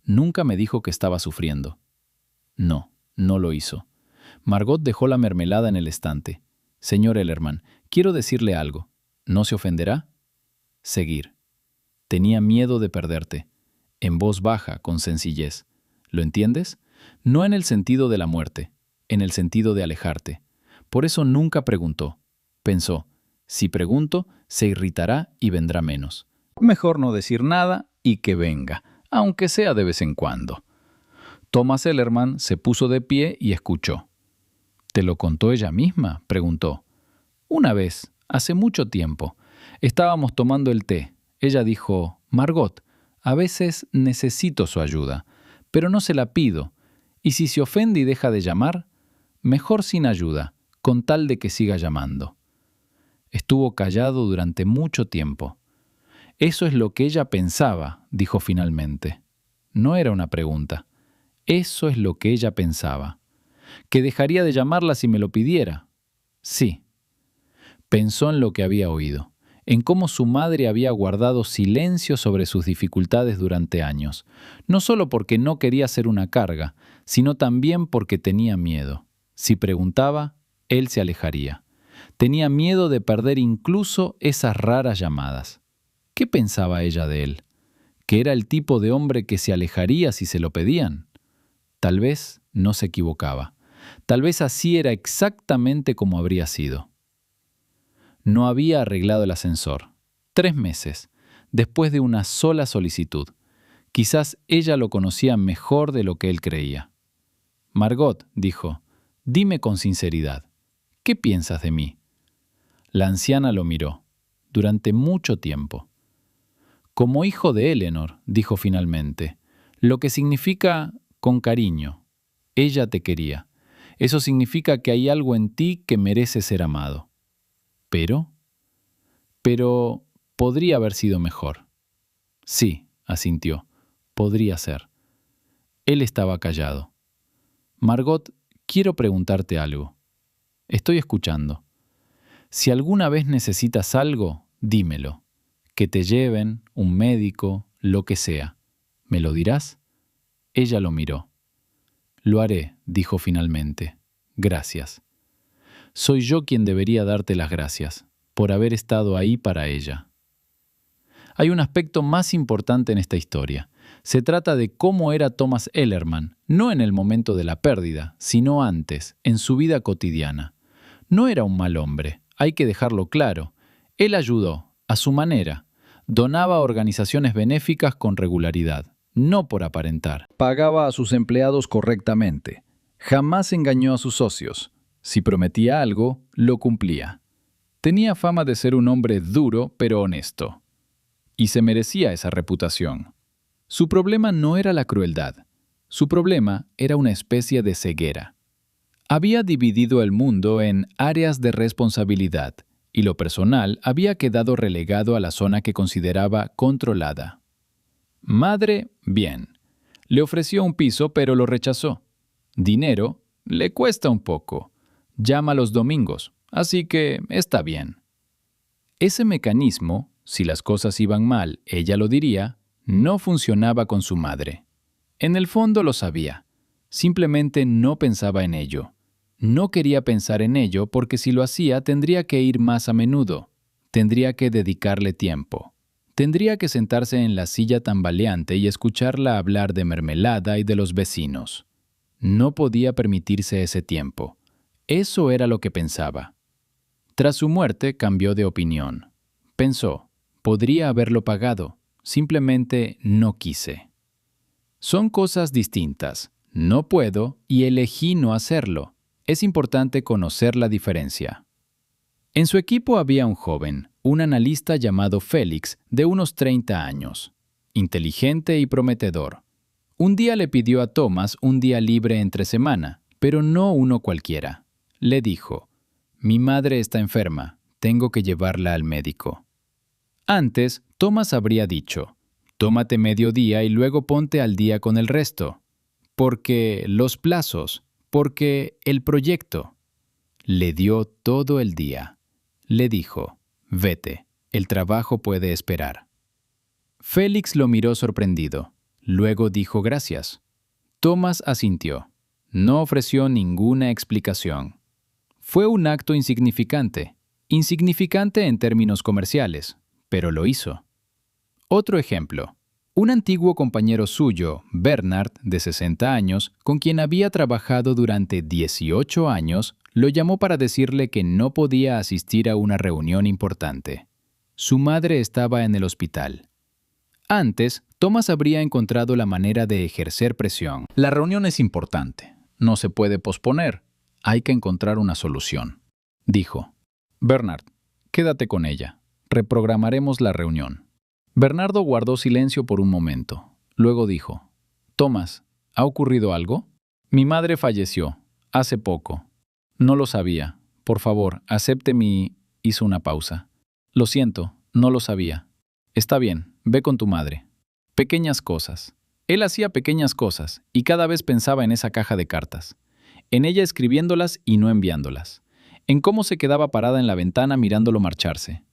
Nunca me dijo que estaba sufriendo. No, no lo hizo. Margot dejó la mermelada en el estante. Señor Ellerman, quiero decirle algo. ¿No se ofenderá? Seguir. Tenía miedo de perderte. En voz baja, con sencillez. ¿Lo entiendes? No en el sentido de la muerte, en el sentido de alejarte. Por eso nunca preguntó. Pensó, si pregunto, se irritará y vendrá menos. Mejor no decir nada y que venga, aunque sea de vez en cuando. Thomas Ellerman se puso de pie y escuchó. ¿Te lo contó ella misma?, preguntó. Una vez, hace mucho tiempo, estábamos tomando el té. Ella dijo, Margot, a veces necesito su ayuda, pero no se la pido, y si se ofende y deja de llamar, mejor sin ayuda, con tal de que siga llamando. Estuvo callado durante mucho tiempo. Eso es lo que ella pensaba, dijo finalmente. No era una pregunta. Eso es lo que ella pensaba. ¿Que dejaría de llamarla si me lo pidiera? Sí. Pensó en lo que había oído, en cómo su madre había guardado silencio sobre sus dificultades durante años, no solo porque no quería ser una carga, sino también porque tenía miedo. Si preguntaba, él se alejaría. Tenía miedo de perder incluso esas raras llamadas. ¿Qué pensaba ella de él? ¿Que era el tipo de hombre que se alejaría si se lo pedían? Tal vez no se equivocaba. Tal vez así era exactamente como habría sido. No había arreglado el ascensor. 3 meses, después de una sola solicitud. Quizás ella lo conocía mejor de lo que él creía. Margot, dijo, dime con sinceridad, ¿qué piensas de mí? La anciana lo miró, durante mucho tiempo. Como hijo de Eleanor, dijo finalmente, lo que significa con cariño. Ella te quería. Eso significa que hay algo en ti que merece ser amado. Pero podría haber sido mejor. Sí, asintió, podría ser. Él estaba callado. Margot, quiero preguntarte algo. Estoy escuchando. Si alguna vez necesitas algo, dímelo. Que te lleven, un médico, lo que sea. ¿Me lo dirás? Ella lo miró. Lo haré, dijo finalmente. Gracias. Soy yo quien debería darte las gracias, por haber estado ahí para ella. Hay un aspecto más importante en esta historia. Se trata de cómo era Thomas Ellerman, no en el momento de la pérdida, sino antes, en su vida cotidiana. No era un mal hombre, hay que dejarlo claro. Él ayudó, a su manera. Donaba a organizaciones benéficas con regularidad, no por aparentar. Pagaba a sus empleados correctamente. Jamás engañó a sus socios. Si prometía algo, lo cumplía. Tenía fama de ser un hombre duro pero honesto. Y se merecía esa reputación. Su problema no era la crueldad. Su problema era una especie de ceguera. Había dividido el mundo en áreas de responsabilidad y lo personal había quedado relegado a la zona que consideraba controlada. Madre, bien. Le ofreció un piso pero lo rechazó. Dinero, le cuesta un poco. Llama los domingos, así que está bien. Ese mecanismo, si las cosas iban mal, ella lo diría, no funcionaba con su madre. En el fondo lo sabía. Simplemente no pensaba en ello. No quería pensar en ello porque si lo hacía tendría que ir más a menudo. Tendría que dedicarle tiempo. Tendría que sentarse en la silla tambaleante y escucharla hablar de mermelada y de los vecinos. No podía permitirse ese tiempo. Eso era lo que pensaba. Tras su muerte cambió de opinión. Pensó, podría haberlo pagado. Simplemente no quise. Son cosas distintas. No puedo y elegí no hacerlo. Es importante conocer la diferencia. En su equipo había un joven, un analista llamado Félix, de unos 30 años. Inteligente y prometedor. Un día le pidió a Thomas un día libre entre semana, pero no uno cualquiera. Le dijo, «Mi madre está enferma, tengo que llevarla al médico». Antes, Thomas habría dicho, «Tómate medio día y luego ponte al día con el resto». Porque los plazos, porque el proyecto. Le dio todo el día. Le dijo, «Vete, el trabajo puede esperar». Félix lo miró sorprendido. Luego dijo gracias. Thomas asintió. No ofreció ninguna explicación. Fue un acto insignificante en términos comerciales, pero lo hizo. Otro ejemplo. Un antiguo compañero suyo, Bernard, de 60 años, con quien había trabajado durante 18 años, lo llamó para decirle que no podía asistir a una reunión importante. Su madre estaba en el hospital. Antes, Thomas habría encontrado la manera de ejercer presión. La reunión es importante. No se puede posponer. Hay que encontrar una solución. Dijo, «Bernard, quédate con ella. Reprogramaremos la reunión». Bernardo guardó silencio por un momento. Luego dijo, «Thomas, ¿ha ocurrido algo?» «Mi madre falleció. Hace poco. No lo sabía. Por favor, acepte mi...» Hizo una pausa. «Lo siento, no lo sabía. Está bien, ve con tu madre». Pequeñas cosas. Él hacía pequeñas cosas y cada vez pensaba en esa caja de cartas. En ella escribiéndolas y no enviándolas. En cómo se quedaba parada en la ventana mirándolo marcharse.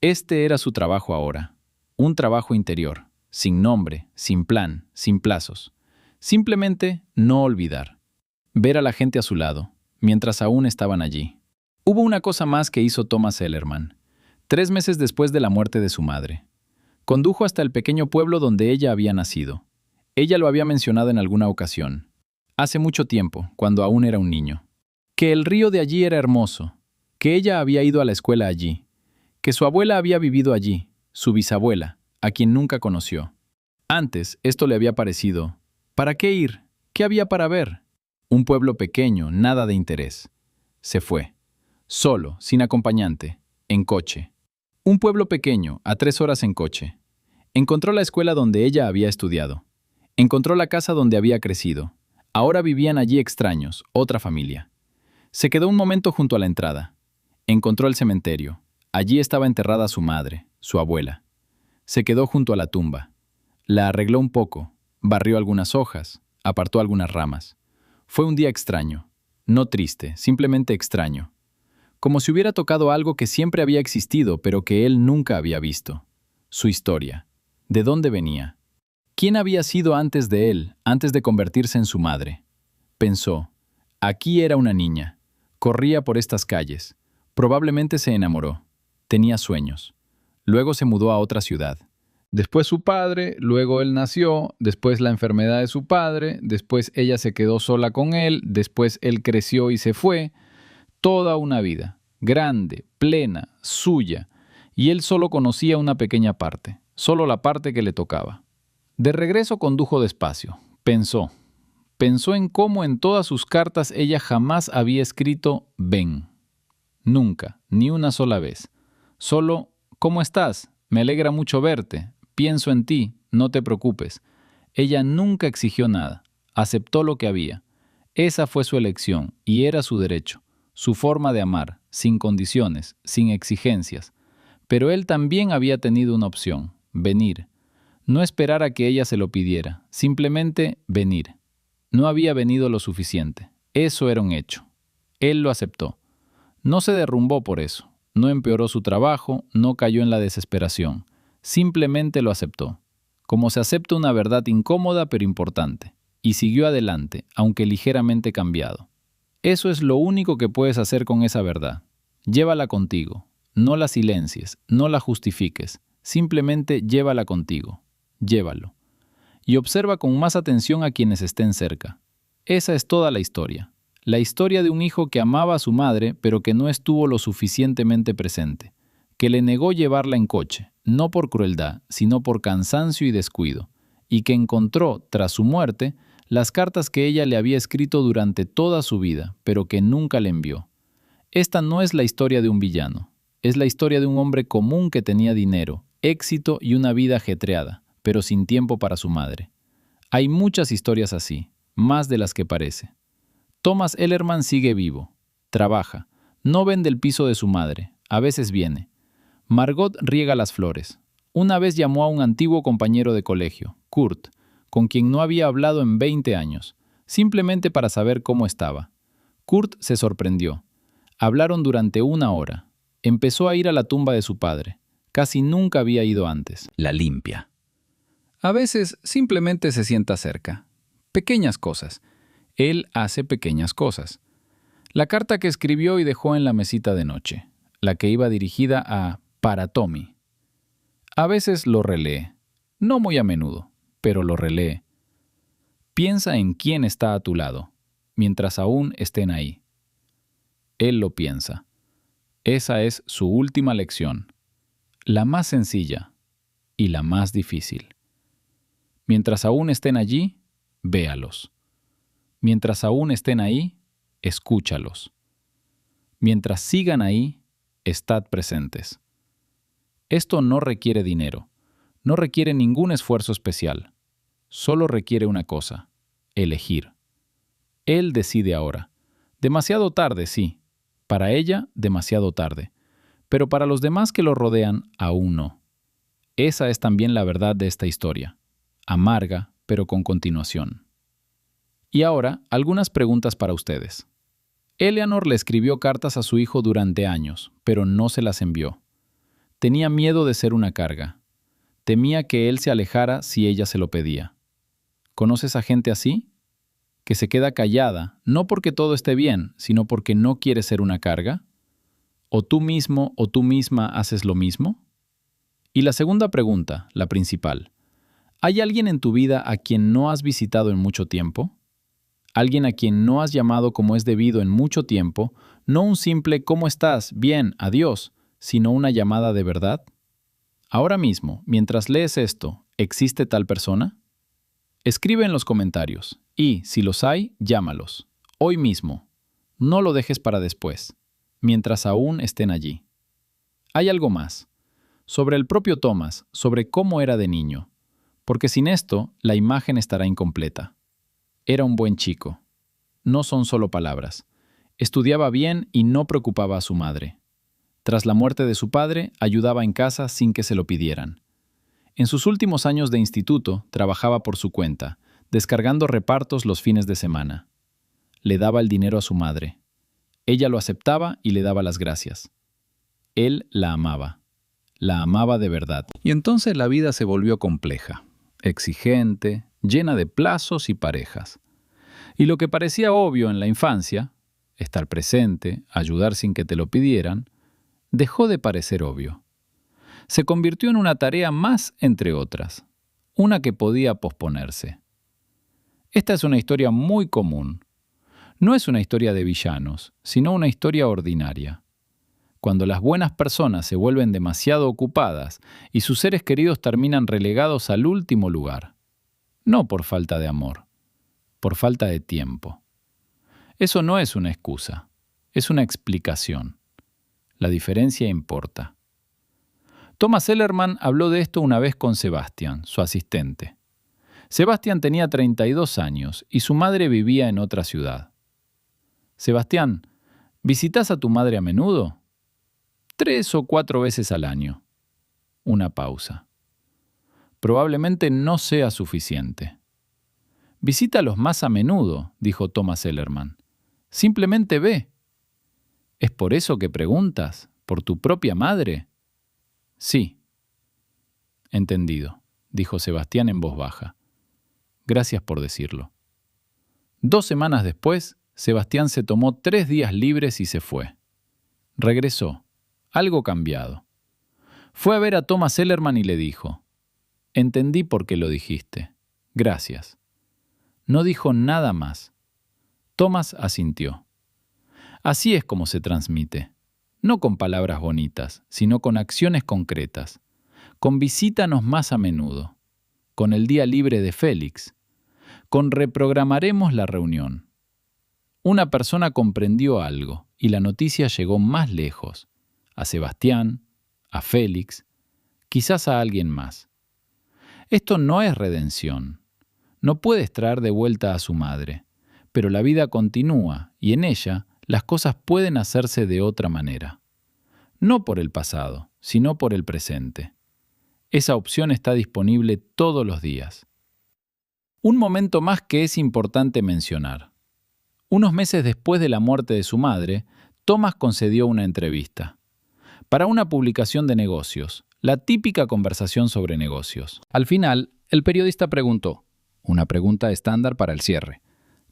Este era su trabajo ahora. Un trabajo interior, sin nombre, sin plan, sin plazos. Simplemente no olvidar. Ver a la gente a su lado, mientras aún estaban allí. Hubo una cosa más que hizo Thomas Ellerman. 3 meses después de la muerte de su madre. Condujo hasta el pequeño pueblo donde ella había nacido. Ella lo había mencionado en alguna ocasión. Hace mucho tiempo, cuando aún era un niño. Que el río de allí era hermoso. Que ella había ido a la escuela allí. Que su abuela había vivido allí. Su bisabuela, a quien nunca conoció. Antes, esto le había parecido, ¿para qué ir? ¿Qué había para ver? Un pueblo pequeño, nada de interés. Se fue. Solo, sin acompañante, en coche. Un pueblo pequeño, a 3 horas en coche. Encontró la escuela donde ella había estudiado. Encontró la casa donde había crecido. Ahora vivían allí extraños, otra familia. Se quedó un momento junto a la entrada. Encontró el cementerio. Allí estaba enterrada su madre, su abuela. Se quedó junto a la tumba. La arregló un poco, barrió algunas hojas, apartó algunas ramas. Fue un día extraño, no triste, simplemente extraño. Como si hubiera tocado algo que siempre había existido, pero que él nunca había visto. Su historia. ¿De dónde venía? ¿Quién había sido antes de él, antes de convertirse en su madre? Pensó, aquí era una niña. Corría por estas calles. Probablemente se enamoró. Tenía sueños. Luego se mudó a otra ciudad. Después su padre, luego él nació, después la enfermedad de su padre, después ella se quedó sola con él, después él creció y se fue. Toda una vida, grande, plena, suya, y él solo conocía una pequeña parte, solo la parte que le tocaba. De regreso condujo despacio, pensó en cómo en todas sus cartas ella jamás había escrito ven. Nunca, ni una sola vez. Solo, ¿cómo estás? Me alegra mucho verte. Pienso en ti, no te preocupes. Ella nunca exigió nada, aceptó lo que había. Esa fue su elección y era su derecho, su forma de amar, sin condiciones, sin exigencias. Pero él también había tenido una opción, venir. No esperar a que ella se lo pidiera, simplemente venir. No había venido lo suficiente. Eso era un hecho. Él lo aceptó. No se derrumbó por eso, no empeoró su trabajo, no cayó en la desesperación. Simplemente lo aceptó, como se acepta una verdad incómoda pero importante, y siguió adelante, aunque ligeramente cambiado. Eso es lo único que puedes hacer con esa verdad. Llévala contigo, no la silencies, no la justifiques, simplemente llévala contigo, llévalo. Y observa con más atención a quienes estén cerca. Esa es toda la historia. La historia de un hijo que amaba a su madre, pero que no estuvo lo suficientemente presente, que le negó llevarla en coche, no por crueldad, sino por cansancio y descuido, y que encontró, tras su muerte, las cartas que ella le había escrito durante toda su vida, pero que nunca le envió. Esta no es la historia de un villano, es la historia de un hombre común que tenía dinero, éxito y una vida ajetreada, pero sin tiempo para su madre. Hay muchas historias así, más de las que parece. Thomas Ellerman sigue vivo, trabaja, no vende el piso de su madre, a veces viene. Margot riega las flores. Una vez llamó a un antiguo compañero de colegio, Kurt, con quien no había hablado en 20 años, simplemente para saber cómo estaba. Kurt se sorprendió. Hablaron durante 1 hora. Empezó a ir a la tumba de su padre. Casi nunca había ido antes. La limpia. A veces simplemente se sienta cerca. Pequeñas cosas. Él hace pequeñas cosas. La carta que escribió y dejó en la mesita de noche, la que iba dirigida a para Tommy. A veces lo relee, no muy a menudo, pero lo relee. Piensa en quién está a tu lado, mientras aún estén ahí. Él lo piensa. Esa es su última lección, la más sencilla y la más difícil. Mientras aún estén allí, véalos. Mientras aún estén ahí, escúchalos. Mientras sigan ahí, estad presentes. Esto no requiere dinero, no requiere ningún esfuerzo especial. Solo requiere una cosa, elegir. Él decide ahora. Demasiado tarde, sí. Para ella, demasiado tarde. Pero para los demás que lo rodean, aún no. Esa es también la verdad de esta historia. Amarga, pero con continuación. Y ahora, algunas preguntas para ustedes. Eleanor le escribió cartas a su hijo durante años, pero no se las envió. Tenía miedo de ser una carga. Temía que él se alejara si ella se lo pedía. ¿Conoces a gente así? Que se queda callada, no porque todo esté bien, sino porque no quiere ser una carga. ¿O tú mismo o tú misma haces lo mismo? Y la segunda pregunta, la principal. ¿Hay alguien en tu vida a quien no has visitado en mucho tiempo? Alguien a quien no has llamado como es debido en mucho tiempo, no un simple ¿cómo estás? Bien, adiós, sino una llamada de verdad. Ahora mismo, mientras lees esto, ¿existe tal persona? Escribe en los comentarios y, si los hay, llámalos. Hoy mismo. No lo dejes para después, mientras aún estén allí. Hay algo más. Sobre el propio Thomas, sobre cómo era de niño. Porque sin esto, la imagen estará incompleta. Era un buen chico. No son solo palabras. Estudiaba bien y no preocupaba a su madre. Tras la muerte de su padre, ayudaba en casa sin que se lo pidieran. En sus últimos años de instituto, trabajaba por su cuenta, descargando repartos los fines de semana. Le daba el dinero a su madre. Ella lo aceptaba y le daba las gracias. Él la amaba. La amaba de verdad. Y entonces la vida se volvió compleja, exigente, llena de plazos y parejas. Y lo que parecía obvio en la infancia, estar presente, ayudar sin que te lo pidieran, dejó de parecer obvio. se convirtió en una tarea más entre otras, una que podía posponerse. Esta es una historia muy común. No es una historia de villanos, sino una historia ordinaria. Cuando las buenas personas se vuelven demasiado ocupadas y sus seres queridos terminan relegados al último lugar. No por falta de amor, por falta de tiempo. Eso no es una excusa, es una explicación. La diferencia importa. Thomas Ellerman habló de esto una vez con Sebastian, su asistente. Sebastian tenía 32 años y su madre vivía en otra ciudad. Sebastián, ¿visitas a tu madre a menudo? 3 o 4 veces al año. Una pausa. Probablemente no sea suficiente. Visítalos más a menudo, dijo Thomas Ellerman. Simplemente ve. ¿Es por eso que preguntas? ¿Por tu propia madre? Sí. Entendido, dijo Sebastián en voz baja. Gracias por decirlo. 2 semanas después, Sebastián se tomó 3 días libres y se fue. Regresó, algo cambiado. Fue a ver a Thomas Ellerman y le dijo, entendí por qué lo dijiste. Gracias. No dijo nada más. Thomas asintió. Así es como se transmite. No con palabras bonitas, sino con acciones concretas. Con visítanos más a menudo. Con el día libre de Félix. Con reprogramaremos la reunión. Una persona comprendió algo y la noticia llegó más lejos. A Sebastián, a Félix, quizás a alguien más. Esto no es redención. No puedes traer de vuelta a su madre, pero la vida continúa y en ella las cosas pueden hacerse de otra manera. No por el pasado, sino por el presente. Esa opción está disponible todos los días. Un momento más que es importante mencionar. Unos meses después de la muerte de su madre, Thomas concedió una entrevista. Para una publicación de negocios, la típica conversación sobre negocios. Al final, el periodista preguntó, una pregunta estándar para el cierre.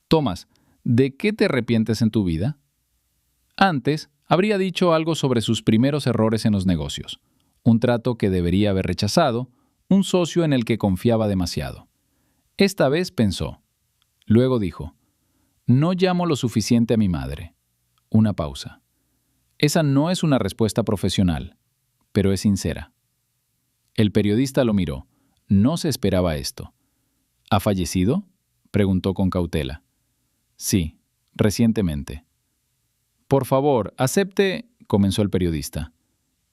Thomas, ¿de qué te arrepientes en tu vida? Antes, habría dicho algo sobre sus primeros errores en los negocios, un trato que debería haber rechazado, un socio en el que confiaba demasiado. Esta vez pensó. Luego dijo, no llamo lo suficiente a mi madre. Una pausa. Esa no es una respuesta profesional, pero es sincera. El periodista lo miró. No se esperaba esto. ¿Ha fallecido?, preguntó con cautela. Sí, recientemente. Por favor, acepte, comenzó el periodista.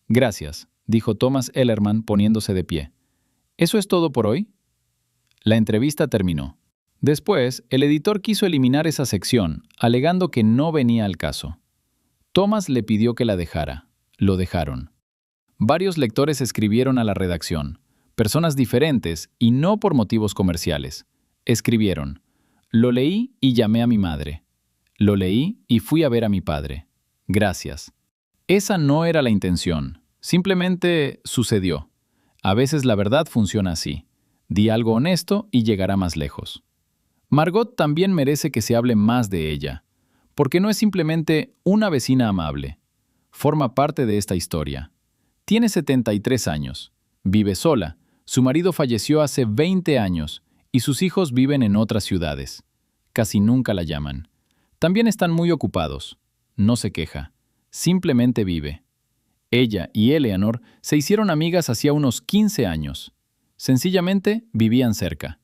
Gracias, dijo Thomas Ellerman poniéndose de pie. ¿Eso es todo por hoy? La entrevista terminó. Después, el editor quiso eliminar esa sección, alegando que no venía al caso. Thomas le pidió que la dejara. Lo dejaron. Varios lectores escribieron a la redacción, personas diferentes y no por motivos comerciales. Escribieron, lo leí y llamé a mi madre. Lo leí y fui a ver a mi padre. Gracias. Esa no era la intención, simplemente sucedió. A veces la verdad funciona así. Di algo honesto y llegará más lejos. Margot también merece que se hable más de ella, porque no es simplemente una vecina amable. Forma parte de esta historia. Tiene 73 años, vive sola, su marido falleció hace 20 años y sus hijos viven en otras ciudades. Casi nunca la llaman. También están muy ocupados. No se queja, simplemente vive. Ella y Eleanor se hicieron amigas hacía unos 15 años. Sencillamente vivían cerca.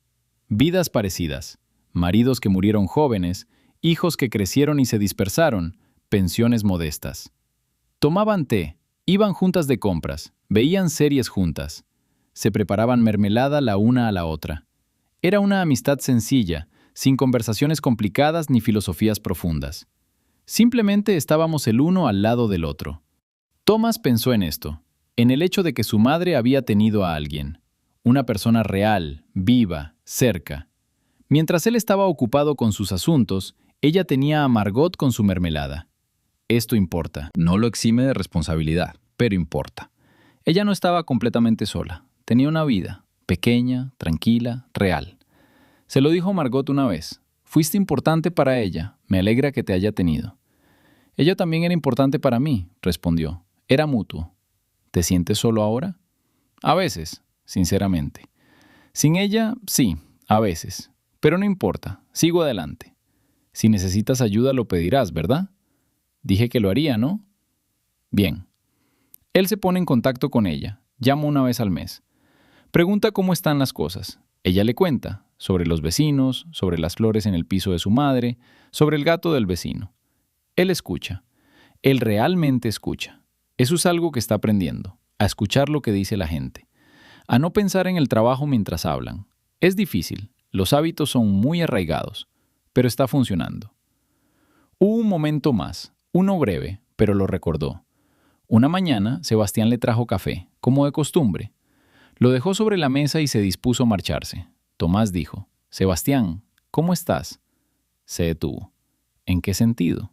Vidas parecidas. Maridos que murieron jóvenes, hijos que crecieron y se dispersaron, pensiones modestas. Tomaban té, iban juntas de compras, veían series juntas. Se preparaban mermelada la una a la otra. Era una amistad sencilla, sin conversaciones complicadas ni filosofías profundas. Simplemente estábamos el uno al lado del otro. Thomas pensó en esto, en el hecho de que su madre había tenido a alguien, una persona real, viva, cerca. Mientras él estaba ocupado con sus asuntos, ella tenía a Margot con su mermelada. Esto importa. No lo exime de responsabilidad, pero importa. Ella no estaba completamente sola. Tenía una vida, pequeña, tranquila, real. Se lo dijo Margot una vez. Fuiste importante para ella. Me alegra que te haya tenido. Ella también era importante para mí, respondió. Era mutuo. ¿Te sientes solo ahora? A veces, sinceramente. Sin ella, sí, a veces. Pero no importa, sigo adelante. Si necesitas ayuda lo pedirás, ¿verdad? Dije que lo haría, ¿no? Bien. Él se pone en contacto con ella, llama una vez al mes. Pregunta cómo están las cosas. Ella le cuenta sobre los vecinos, sobre las flores en el piso de su madre, sobre el gato del vecino. Él escucha. Él realmente escucha. Eso es algo que está aprendiendo, a escuchar lo que dice la gente, a no pensar en el trabajo mientras hablan. Es difícil, los hábitos son muy arraigados, pero está funcionando. Hubo un momento más, uno breve, pero lo recordó. Una mañana, Sebastián le trajo café, como de costumbre. Lo dejó sobre la mesa y se dispuso a marcharse. Tomás dijo, «Sebastián, ¿cómo estás?» Se detuvo. ¿En qué sentido?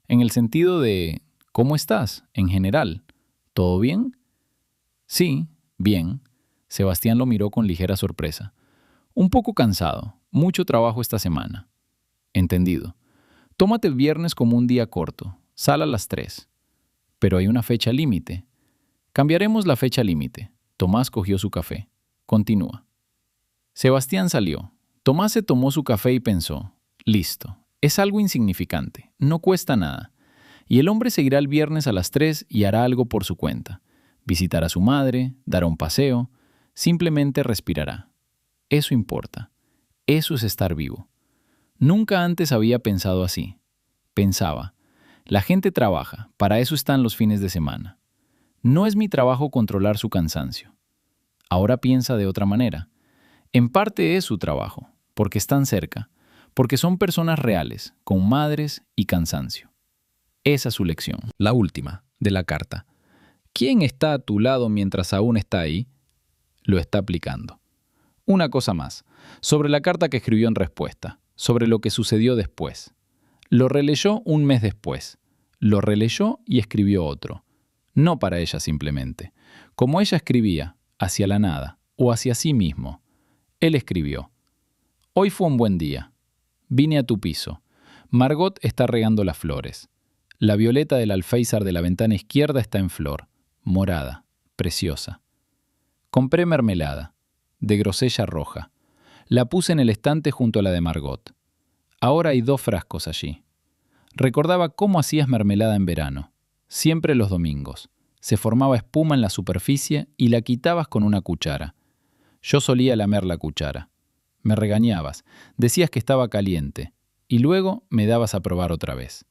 En el sentido de, ¿cómo estás, en general? ¿Todo bien? Sí, bien. Sebastián lo miró con ligera sorpresa. Un poco cansado, mucho trabajo esta semana. Entendido. Tómate el viernes como un día corto. Sal a las 3. Pero hay una fecha límite. Cambiaremos la fecha límite. Tomás cogió su café. Continúa. Sebastián salió. Tomás se tomó su café y pensó, listo, es algo insignificante, no cuesta nada. Y el hombre seguirá el viernes a las 3 y hará algo por su cuenta. Visitará a su madre, dará un paseo, simplemente respirará. Eso importa. Eso es estar vivo. Nunca antes había pensado así. Pensaba, la gente trabaja, para eso están los fines de semana. No es mi trabajo controlar su cansancio. Ahora piensa de otra manera. En parte es su trabajo, porque están cerca, porque son personas reales, con madres y cansancio. Esa es su lección. La última, de la carta. ¿Quién está a tu lado mientras aún está ahí? Lo está aplicando. Una cosa más, sobre la carta que escribió en respuesta, sobre lo que sucedió después. Lo releyó un mes después. Lo releyó y escribió otro. No para ella simplemente. Como ella escribía, hacia la nada, o hacia sí mismo. Él escribió. Hoy fue un buen día. Vine a tu piso. Margot está regando las flores. La violeta del alféizar de la ventana izquierda está en flor, morada, preciosa. Compré mermelada, de grosella roja. La puse en el estante junto a la de Margot. Ahora hay 2 frascos allí. Recordaba cómo hacías mermelada en verano, siempre los domingos. Se formaba espuma en la superficie y la quitabas con una cuchara. Yo solía lamer la cuchara. Me regañabas, decías que estaba caliente, y luego me dabas a probar otra vez.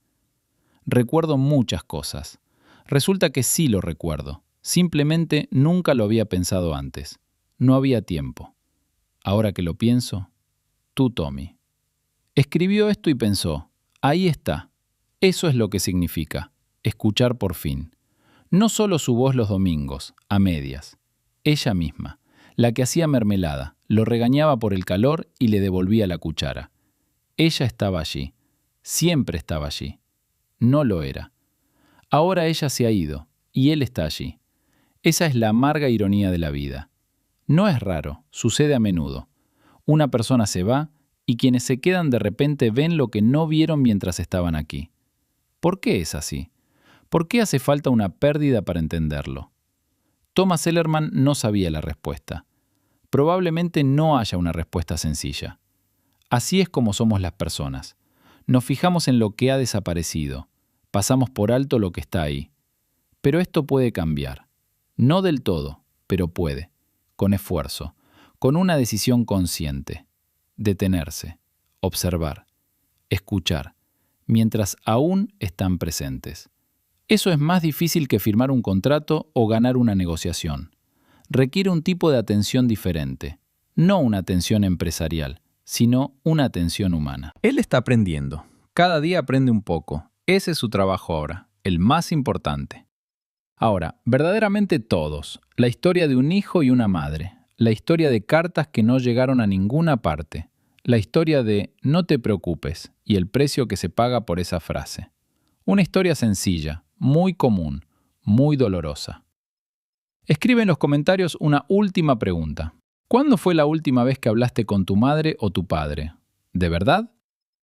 Recuerdo muchas cosas. Resulta que sí lo recuerdo. Simplemente nunca lo había pensado antes. No había tiempo. Ahora que lo pienso, tú, Tommy. Escribió esto y pensó, ahí está. Eso es lo que significa, escuchar por fin. No solo su voz los domingos, a medias. Ella misma, la que hacía mermelada, lo regañaba por el calor y le devolvía la cuchara. Ella estaba allí. Siempre estaba allí. No lo era. Ahora ella se ha ido, y él está allí. Esa es la amarga ironía de la vida. No es raro, sucede a menudo. Una persona se va, y quienes se quedan de repente ven lo que no vieron mientras estaban aquí. ¿Por qué es así? ¿Por qué hace falta una pérdida para entenderlo? Thomas Ellerman no sabía la respuesta. Probablemente no haya una respuesta sencilla. Así es como somos las personas. Nos fijamos en lo que ha desaparecido. Pasamos por alto lo que está ahí. Pero esto puede cambiar. No del todo, pero puede. Con esfuerzo. Con una decisión consciente. Detenerse. Observar. Escuchar. Mientras aún están presentes. Eso es más difícil que firmar un contrato o ganar una negociación. Requiere un tipo de atención diferente. No una atención empresarial, sino una atención humana. Él está aprendiendo. Cada día aprende un poco. Ese es su trabajo ahora, el más importante. Ahora, verdaderamente todos. La historia de un hijo y una madre. La historia de cartas que no llegaron a ninguna parte. La historia de no te preocupes y el precio que se paga por esa frase. Una historia sencilla, muy común, muy dolorosa. Escribe en los comentarios una última pregunta. ¿Cuándo fue la última vez que hablaste con tu madre o tu padre? ¿De verdad?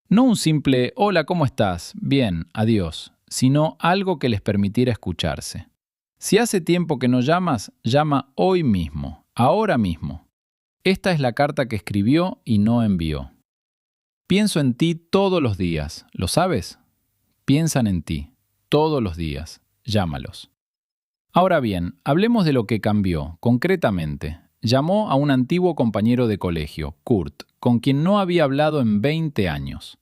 No un simple «Hola, ¿cómo estás? Bien, adiós», sino algo que les permitiera escucharse. Si hace tiempo que no llamas, llama hoy mismo, ahora mismo. Esta es la carta que escribió y no envió. Pienso en ti todos los días, ¿lo sabes? Piensan en ti, todos los días. Llámalos. Ahora bien, hablemos de lo que cambió, concretamente. Llamó a un antiguo compañero de colegio, Kurt, con quien no había hablado en 20 años.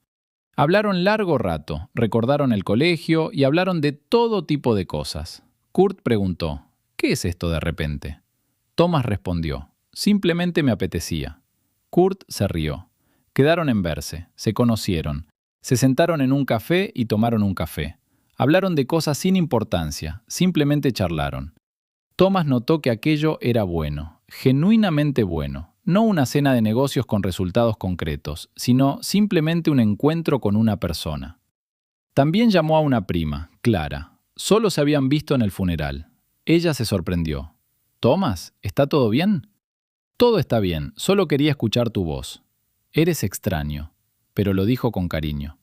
Hablaron largo rato, recordaron el colegio y hablaron de todo tipo de cosas. Kurt preguntó, ¿qué es esto de repente? Thomas respondió, simplemente me apetecía. Kurt se rió. Quedaron en verse, se conocieron, se sentaron en un café y tomaron un café. Hablaron de cosas sin importancia, simplemente charlaron. Thomas notó que aquello era bueno, genuinamente bueno, no una cena de negocios con resultados concretos, sino simplemente un encuentro con una persona. También llamó a una prima, Clara. Solo se habían visto en el funeral. Ella se sorprendió. «Thomas, ¿está todo bien?» «Todo está bien, solo quería escuchar tu voz. Eres extraño», pero lo dijo con cariño.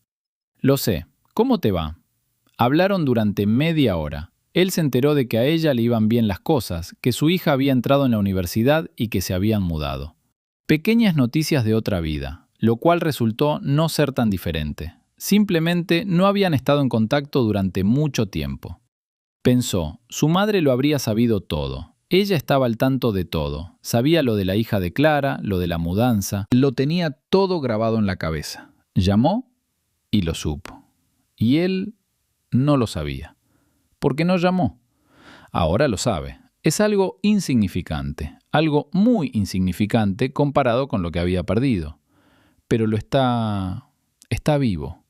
«Lo sé. ¿Cómo te va?» Hablaron durante media hora. Él se enteró de que a ella le iban bien las cosas, que su hija había entrado en la universidad y que se habían mudado. Pequeñas noticias de otra vida, lo cual resultó no ser tan diferente. Simplemente no habían estado en contacto durante mucho tiempo. Pensó, su madre lo habría sabido todo. Ella estaba al tanto de todo. Sabía lo de la hija de Clara, lo de la mudanza. Lo tenía todo grabado en la cabeza. Llamó y lo supo. Y él no lo sabía. ¿Por qué no llamó? Ahora lo sabe. Es algo insignificante. Algo muy insignificante comparado con lo que había perdido. Pero está vivo.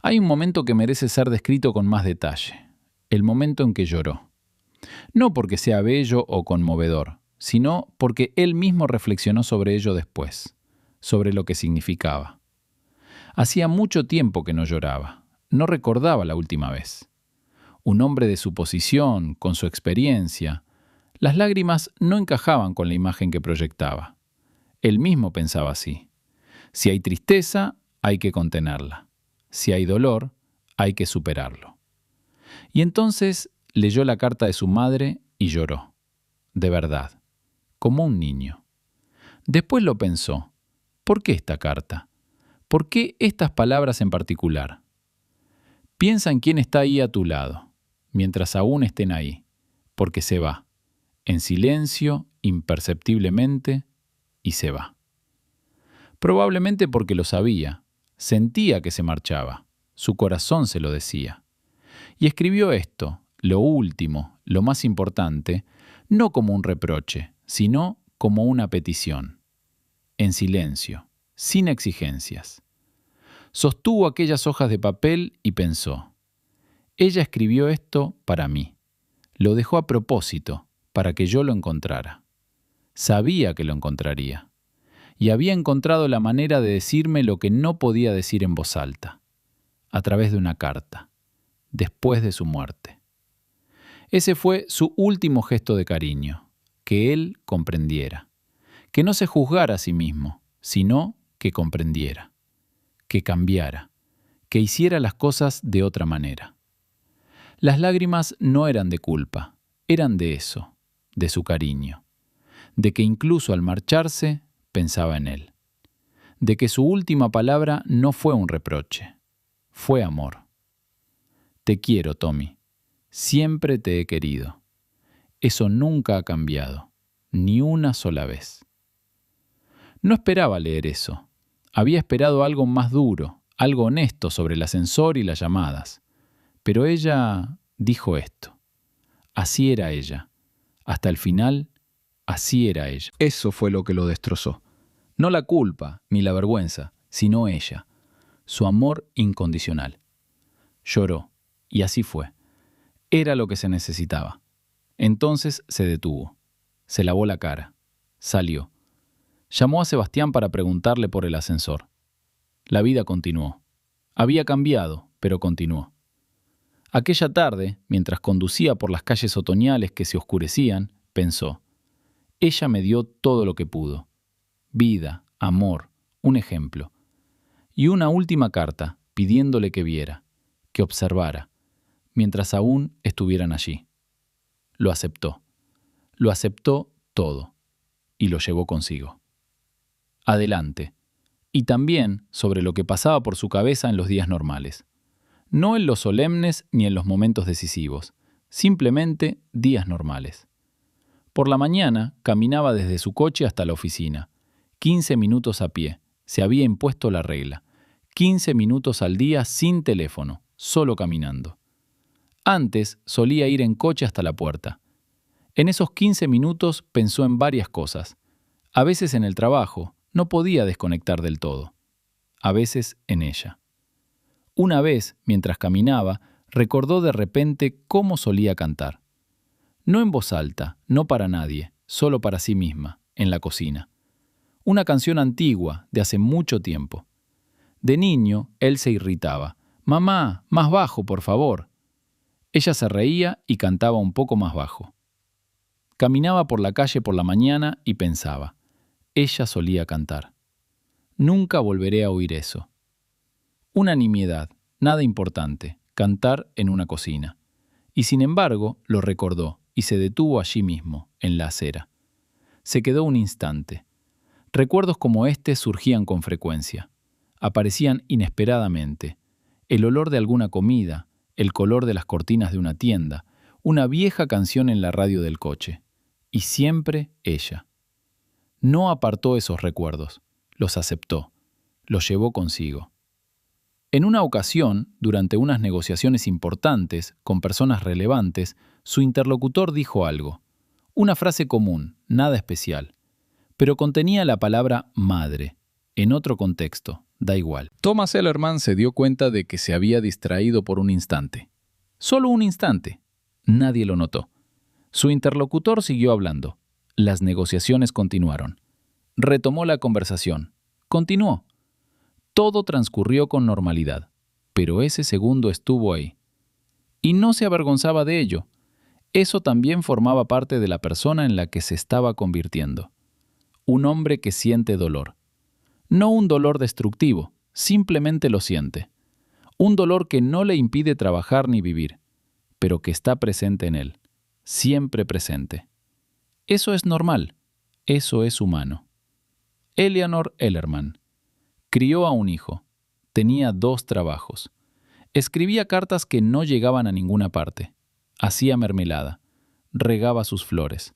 Hay un momento que merece ser descrito con más detalle. El momento en que lloró. No porque sea bello o conmovedor, sino porque él mismo reflexionó sobre ello después, sobre lo que significaba. Hacía mucho tiempo que no lloraba, no recordaba la última vez. Un hombre de su posición, con su experiencia, las lágrimas no encajaban con la imagen que proyectaba. Él mismo pensaba así. Si hay tristeza, hay que contenerla. Si hay dolor, hay que superarlo. Y entonces leyó la carta de su madre y lloró. De verdad, como un niño. Después lo pensó. ¿Por qué esta carta? ¿Por qué estas palabras en particular? Piensa en quién está ahí a tu lado, mientras aún estén ahí, porque se va, en silencio, imperceptiblemente, y se va. Probablemente porque lo sabía, sentía que se marchaba, su corazón se lo decía. Y escribió esto, lo último, lo más importante, no como un reproche, sino como una petición. En silencio, sin exigencias. Sostuvo aquellas hojas de papel y pensó, ella escribió esto para mí. Lo dejó a propósito, para que yo lo encontrara. Sabía que lo encontraría. Y había encontrado la manera de decirme lo que no podía decir en voz alta, a través de una carta, después de su muerte. Ese fue su último gesto de cariño, que él comprendiera, que no se juzgara a sí mismo, sino que comprendiera, que cambiara, que hiciera las cosas de otra manera. Las lágrimas no eran de culpa, eran de eso, de su cariño, de que incluso al marcharse pensaba en él, de que su última palabra no fue un reproche, fue amor. Te quiero, Tommy, siempre te he querido. Eso nunca ha cambiado, ni una sola vez. No esperaba leer eso. Había esperado algo más duro, algo honesto sobre el ascensor y las llamadas. Pero ella dijo esto. Así era ella. Hasta el final, así era ella. Eso fue lo que lo destrozó. No la culpa ni la vergüenza, sino ella. Su amor incondicional. Lloró, y así fue. Era lo que se necesitaba. Entonces se detuvo. Se lavó la cara. Salió. Llamó a Sebastián para preguntarle por el ascensor. La vida continuó. Había cambiado, pero continuó. Aquella tarde, mientras conducía por las calles otoñales que se oscurecían, pensó, ella me dio todo lo que pudo. Vida, amor, un ejemplo. Y una última carta pidiéndole que viera, que observara, mientras aún estuvieran allí. Lo aceptó. Lo aceptó todo y lo llevó consigo. Adelante. Y también sobre lo que pasaba por su cabeza en los días normales. No en los solemnes ni en los momentos decisivos, simplemente días normales. Por la mañana caminaba desde su coche hasta la oficina. 15 minutos a pie. Se había impuesto la regla. 15 minutos al día sin teléfono, solo caminando. Antes solía ir en coche hasta la puerta. En esos 15 minutos pensó en varias cosas. A veces en el trabajo, no podía desconectar del todo. A veces en ella. Una vez, mientras caminaba, recordó de repente cómo solía cantar. No en voz alta, no para nadie, solo para sí misma, en la cocina. Una canción antigua, de hace mucho tiempo. De niño, él se irritaba. «Mamá, más bajo, por favor». Ella se reía y cantaba un poco más bajo. Caminaba por la calle por la mañana y pensaba. Ella solía cantar. Nunca volveré a oír eso. Una nimiedad, nada importante, cantar en una cocina. Y sin embargo, lo recordó y se detuvo allí mismo, en la acera. Se quedó un instante. Recuerdos como este surgían con frecuencia. Aparecían inesperadamente. El olor de alguna comida, el color de las cortinas de una tienda, una vieja canción en la radio del coche. Y siempre ella. No apartó esos recuerdos, los aceptó, los llevó consigo. En una ocasión, durante unas negociaciones importantes con personas relevantes, su interlocutor dijo algo. Una frase común, nada especial, pero contenía la palabra madre, en otro contexto, da igual. Thomas Ellerman se dio cuenta de que se había distraído por un instante. Solo un instante. Nadie lo notó. Su interlocutor siguió hablando. Las negociaciones continuaron. Retomó la conversación. Continuó. Todo transcurrió con normalidad, pero ese segundo estuvo ahí. Y no se avergonzaba de ello. Eso también formaba parte de la persona en la que se estaba convirtiendo. Un hombre que siente dolor. No un dolor destructivo, simplemente lo siente. Un dolor que no le impide trabajar ni vivir, pero que está presente en él, siempre presente. Eso es normal, eso es humano. Eleanor Ellerman crió a un hijo, tenía 2 trabajos. Escribía cartas que no llegaban a ninguna parte. Hacía mermelada, regaba sus flores.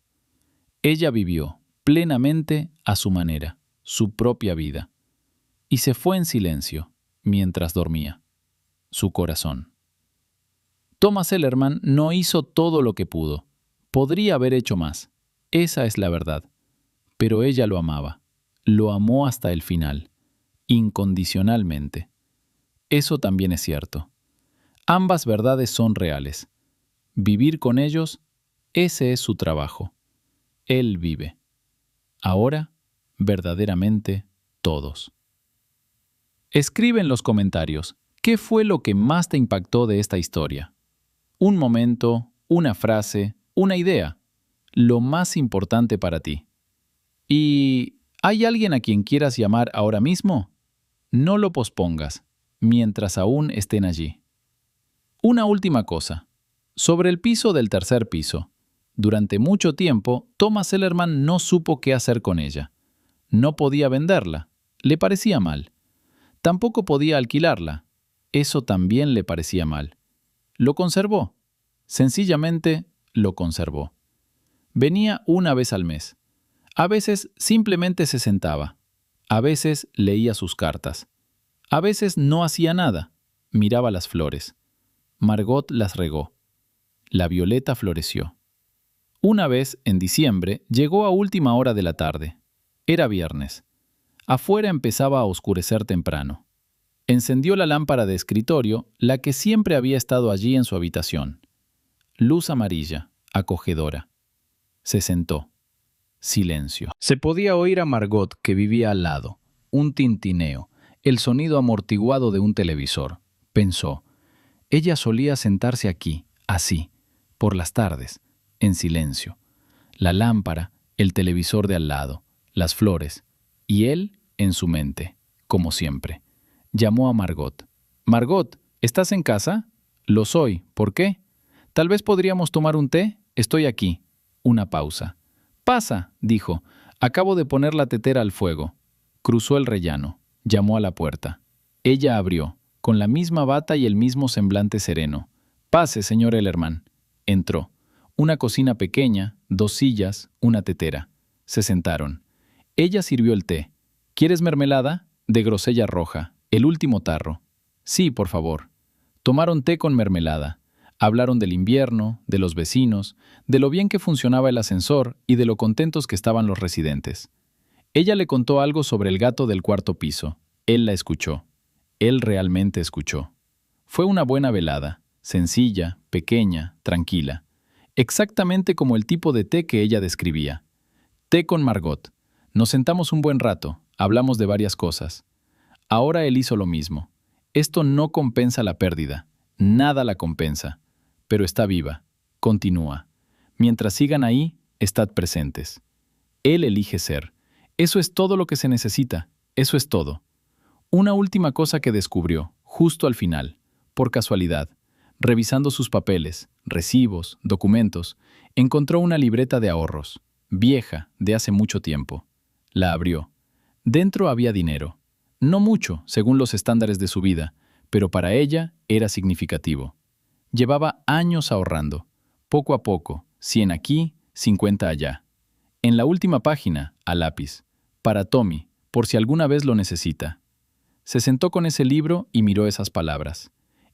Ella vivió plenamente a su manera, su propia vida. Y se fue en silencio mientras dormía. Su corazón. Thomas Ellerman no hizo todo lo que pudo. Podría haber hecho más. Esa es la verdad. Pero ella lo amaba. Lo amó hasta el final. Incondicionalmente. Eso también es cierto. Ambas verdades son reales. Vivir con ellos, ese es su trabajo. Él vive. Ahora, verdaderamente, todos. Escribe en los comentarios, ¿qué fue lo que más te impactó de esta historia? Un momento, una frase, una idea. Lo más importante para ti. ¿Y hay alguien a quien quieras llamar ahora mismo? No lo pospongas, mientras aún estén allí. Una última cosa. Sobre el piso del 3er piso. Durante mucho tiempo, Thomas Ellerman no supo qué hacer con ella. No podía venderla. Le parecía mal. Tampoco podía alquilarla. Eso también le parecía mal. Lo conservó. Sencillamente lo conservó. Venía una vez al mes. A veces simplemente se sentaba. A veces leía sus cartas. A veces no hacía nada. Miraba las flores. Margot las regó. La violeta floreció. Una vez, en diciembre, llegó a última hora de la tarde. Era viernes. Afuera empezaba a oscurecer temprano. Encendió la lámpara de escritorio, la que siempre había estado allí en su habitación. Luz amarilla, acogedora. Se sentó. Silencio. Se podía oír a Margot, que vivía al lado. Un tintineo, el sonido amortiguado de un televisor. Pensó. Ella solía sentarse aquí, así, por las tardes, en silencio. La lámpara, el televisor de al lado, las flores, y él en su mente, como siempre. Llamó a Margot. «Margot, ¿estás en casa?» «Lo soy. ¿Por qué?» «Tal vez podríamos tomar un té. estoy aquí. Una pausa. Pasa, dijo. Acabo de poner la tetera al fuego. Cruzó el rellano. Llamó a la puerta. Ella abrió, con la misma bata y el mismo semblante sereno. Pase, señor Ellerman. Entró. Una cocina pequeña, 2 sillas, una tetera. Se sentaron. Ella sirvió el té. ¿Quieres mermelada? De grosella roja. El último tarro. Sí, por favor. Tomaron té con mermelada. Hablaron del invierno, de los vecinos, de lo bien que funcionaba el ascensor y de lo contentos que estaban los residentes. Ella le contó algo sobre el gato del 4º piso. Él la escuchó. Él realmente escuchó. Fue una buena velada, sencilla, pequeña, tranquila. Exactamente como el tipo de té que ella describía. Té con Margot. Nos sentamos un buen rato, hablamos de varias cosas. Ahora él hizo lo mismo. Esto no compensa la pérdida. Nada la compensa. Pero está viva. Continúa. Mientras sigan ahí, estad presentes. Él elige ser. Eso es todo lo que se necesita. Eso es todo. Una última cosa que descubrió, justo al final, por casualidad, revisando sus papeles, recibos, documentos, encontró una libreta de ahorros, vieja, de hace mucho tiempo. La abrió. Dentro había dinero. No mucho, según los estándares de su vida, pero para ella era significativo. Llevaba años ahorrando, poco a poco, 100 aquí, 50 allá. En la última página, a lápiz, para Tommy, por si alguna vez lo necesita. Se sentó con ese libro y miró esas palabras.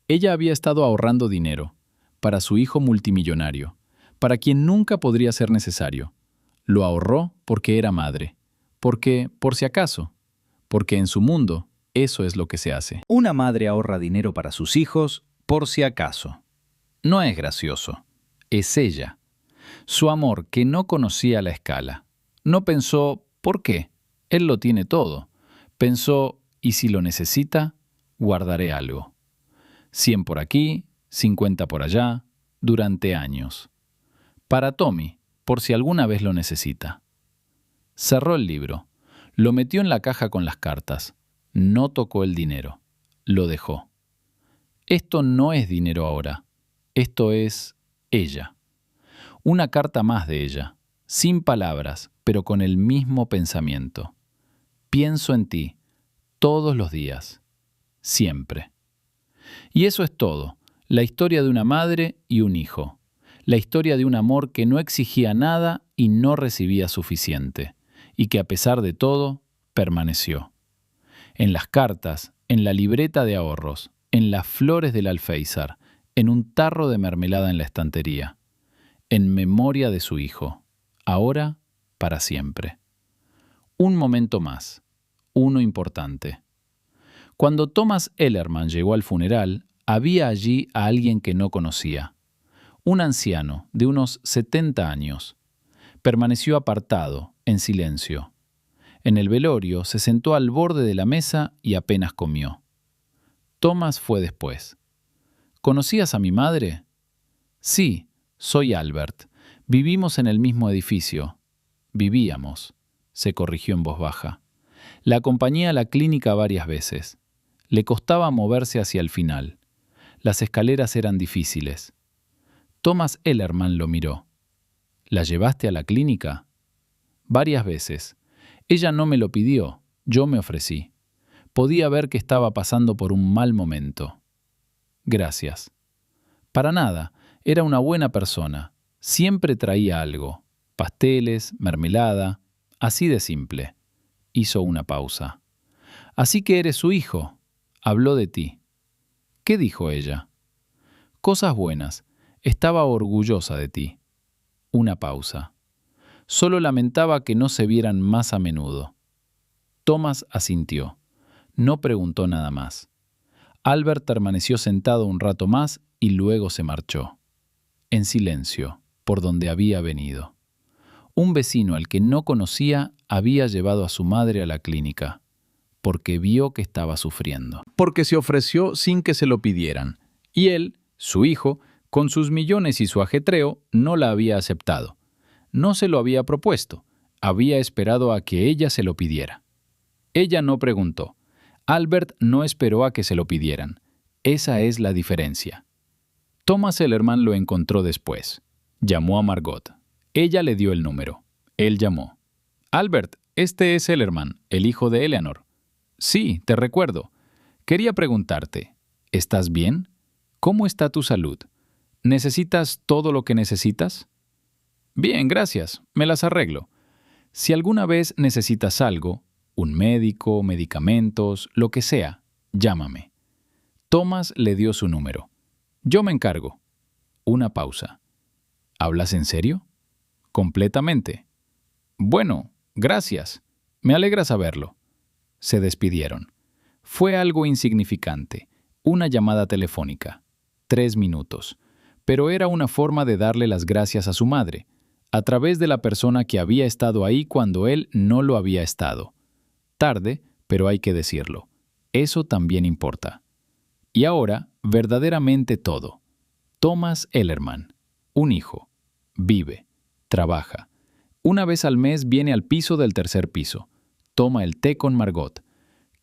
Ella había estado ahorrando dinero, para su hijo multimillonario, para quien nunca podría ser necesario. Lo ahorró porque era madre, porque, por si acaso, porque en su mundo eso es lo que se hace. Una madre ahorra dinero para sus hijos por si acaso. No es gracioso, es ella. Su amor que no conocía la escala. No pensó, ¿por qué? Él lo tiene todo. Pensó, ¿y si lo necesita? Guardaré algo. 100 por aquí, 50 por allá, durante años. Para Tommy, por si alguna vez lo necesita. Cerró el libro, lo metió en la caja con las cartas. No tocó el dinero, lo dejó. Esto no es dinero ahora, esto es ella. Una carta más de ella, sin palabras, pero con el mismo pensamiento. Pienso en ti, todos los días, siempre. Y eso es todo, la historia de una madre y un hijo. La historia de un amor que no exigía nada y no recibía suficiente, y que a pesar de todo, permaneció. En las cartas, en la libreta de ahorros, en las flores del alféizar, en un tarro de mermelada en la estantería, en memoria de su hijo, ahora para siempre. Un momento más, uno importante. Cuando Thomas Ellerman llegó al funeral, había allí a alguien que no conocía. Un anciano de unos 70 años. Permaneció apartado, en silencio. En el velorio se sentó al borde de la mesa y apenas comió. Thomas fue después. ¿Conocías a mi madre? Sí, soy Albert. Vivimos en el mismo edificio. Vivíamos, se corrigió en voz baja. La acompañé a la clínica varias veces. Le costaba moverse hacia el final. Las escaleras eran difíciles. Thomas Ellerman lo miró. ¿La llevaste a la clínica? Varias veces. Ella no me lo pidió, yo me ofrecí. Podía ver que estaba pasando por un mal momento. Gracias. Para nada, era una buena persona. Siempre traía algo. Pasteles, mermelada, así de simple. Hizo una pausa. Así que eres su hijo. Habló de ti. ¿Qué dijo ella? Cosas buenas. Estaba orgullosa de ti. Una pausa. Solo lamentaba que no se vieran más a menudo. Thomas asintió. No preguntó nada más. Albert permaneció sentado un rato más y luego se marchó. En silencio, por donde había venido. Un vecino al que no conocía había llevado a su madre a la clínica, porque vio que estaba sufriendo. Porque se ofreció sin que se lo pidieran. Y él, su hijo, con sus millones y su ajetreo, no la había aceptado. No se lo había propuesto. Había esperado a que ella se lo pidiera. Ella no preguntó. Albert no esperó a que se lo pidieran. Esa es la diferencia. Thomas Ellerman lo encontró después. Llamó a Margot. Ella le dio el número. Él llamó. Albert, este es Ellerman, el hijo de Eleanor. Sí, te recuerdo. Quería preguntarte, ¿estás bien? ¿Cómo está tu salud? ¿Necesitas todo lo que necesitas? Bien, gracias. Me las arreglo. Si alguna vez necesitas algo, un médico, medicamentos, lo que sea, llámame. Thomas le dio su número. Yo me encargo. Una pausa. ¿Hablas en serio? Completamente. Bueno, gracias. Me alegra saberlo. Se despidieron. Fue algo insignificante, una llamada telefónica. 3 minutos. Pero era una forma de darle las gracias a su madre, a través de la persona que había estado ahí cuando él no lo había estado. Tarde, pero hay que decirlo. Eso también importa. Y ahora, verdaderamente todo. Thomas Ellerman. Un hijo. Vive. Trabaja. Una vez al mes viene al piso del tercer piso. Toma el té con Margot.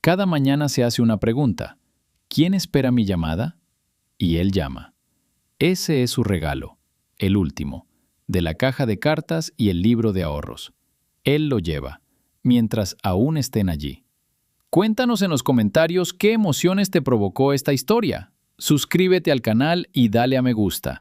Cada mañana se hace una pregunta. ¿Quién espera mi llamada? Y él llama. Ese es su regalo, el último, de la caja de cartas y el libro de ahorros. Él lo lleva, mientras aún estén allí. Cuéntanos en los comentarios qué emociones te provocó esta historia. Suscríbete al canal y dale a me gusta.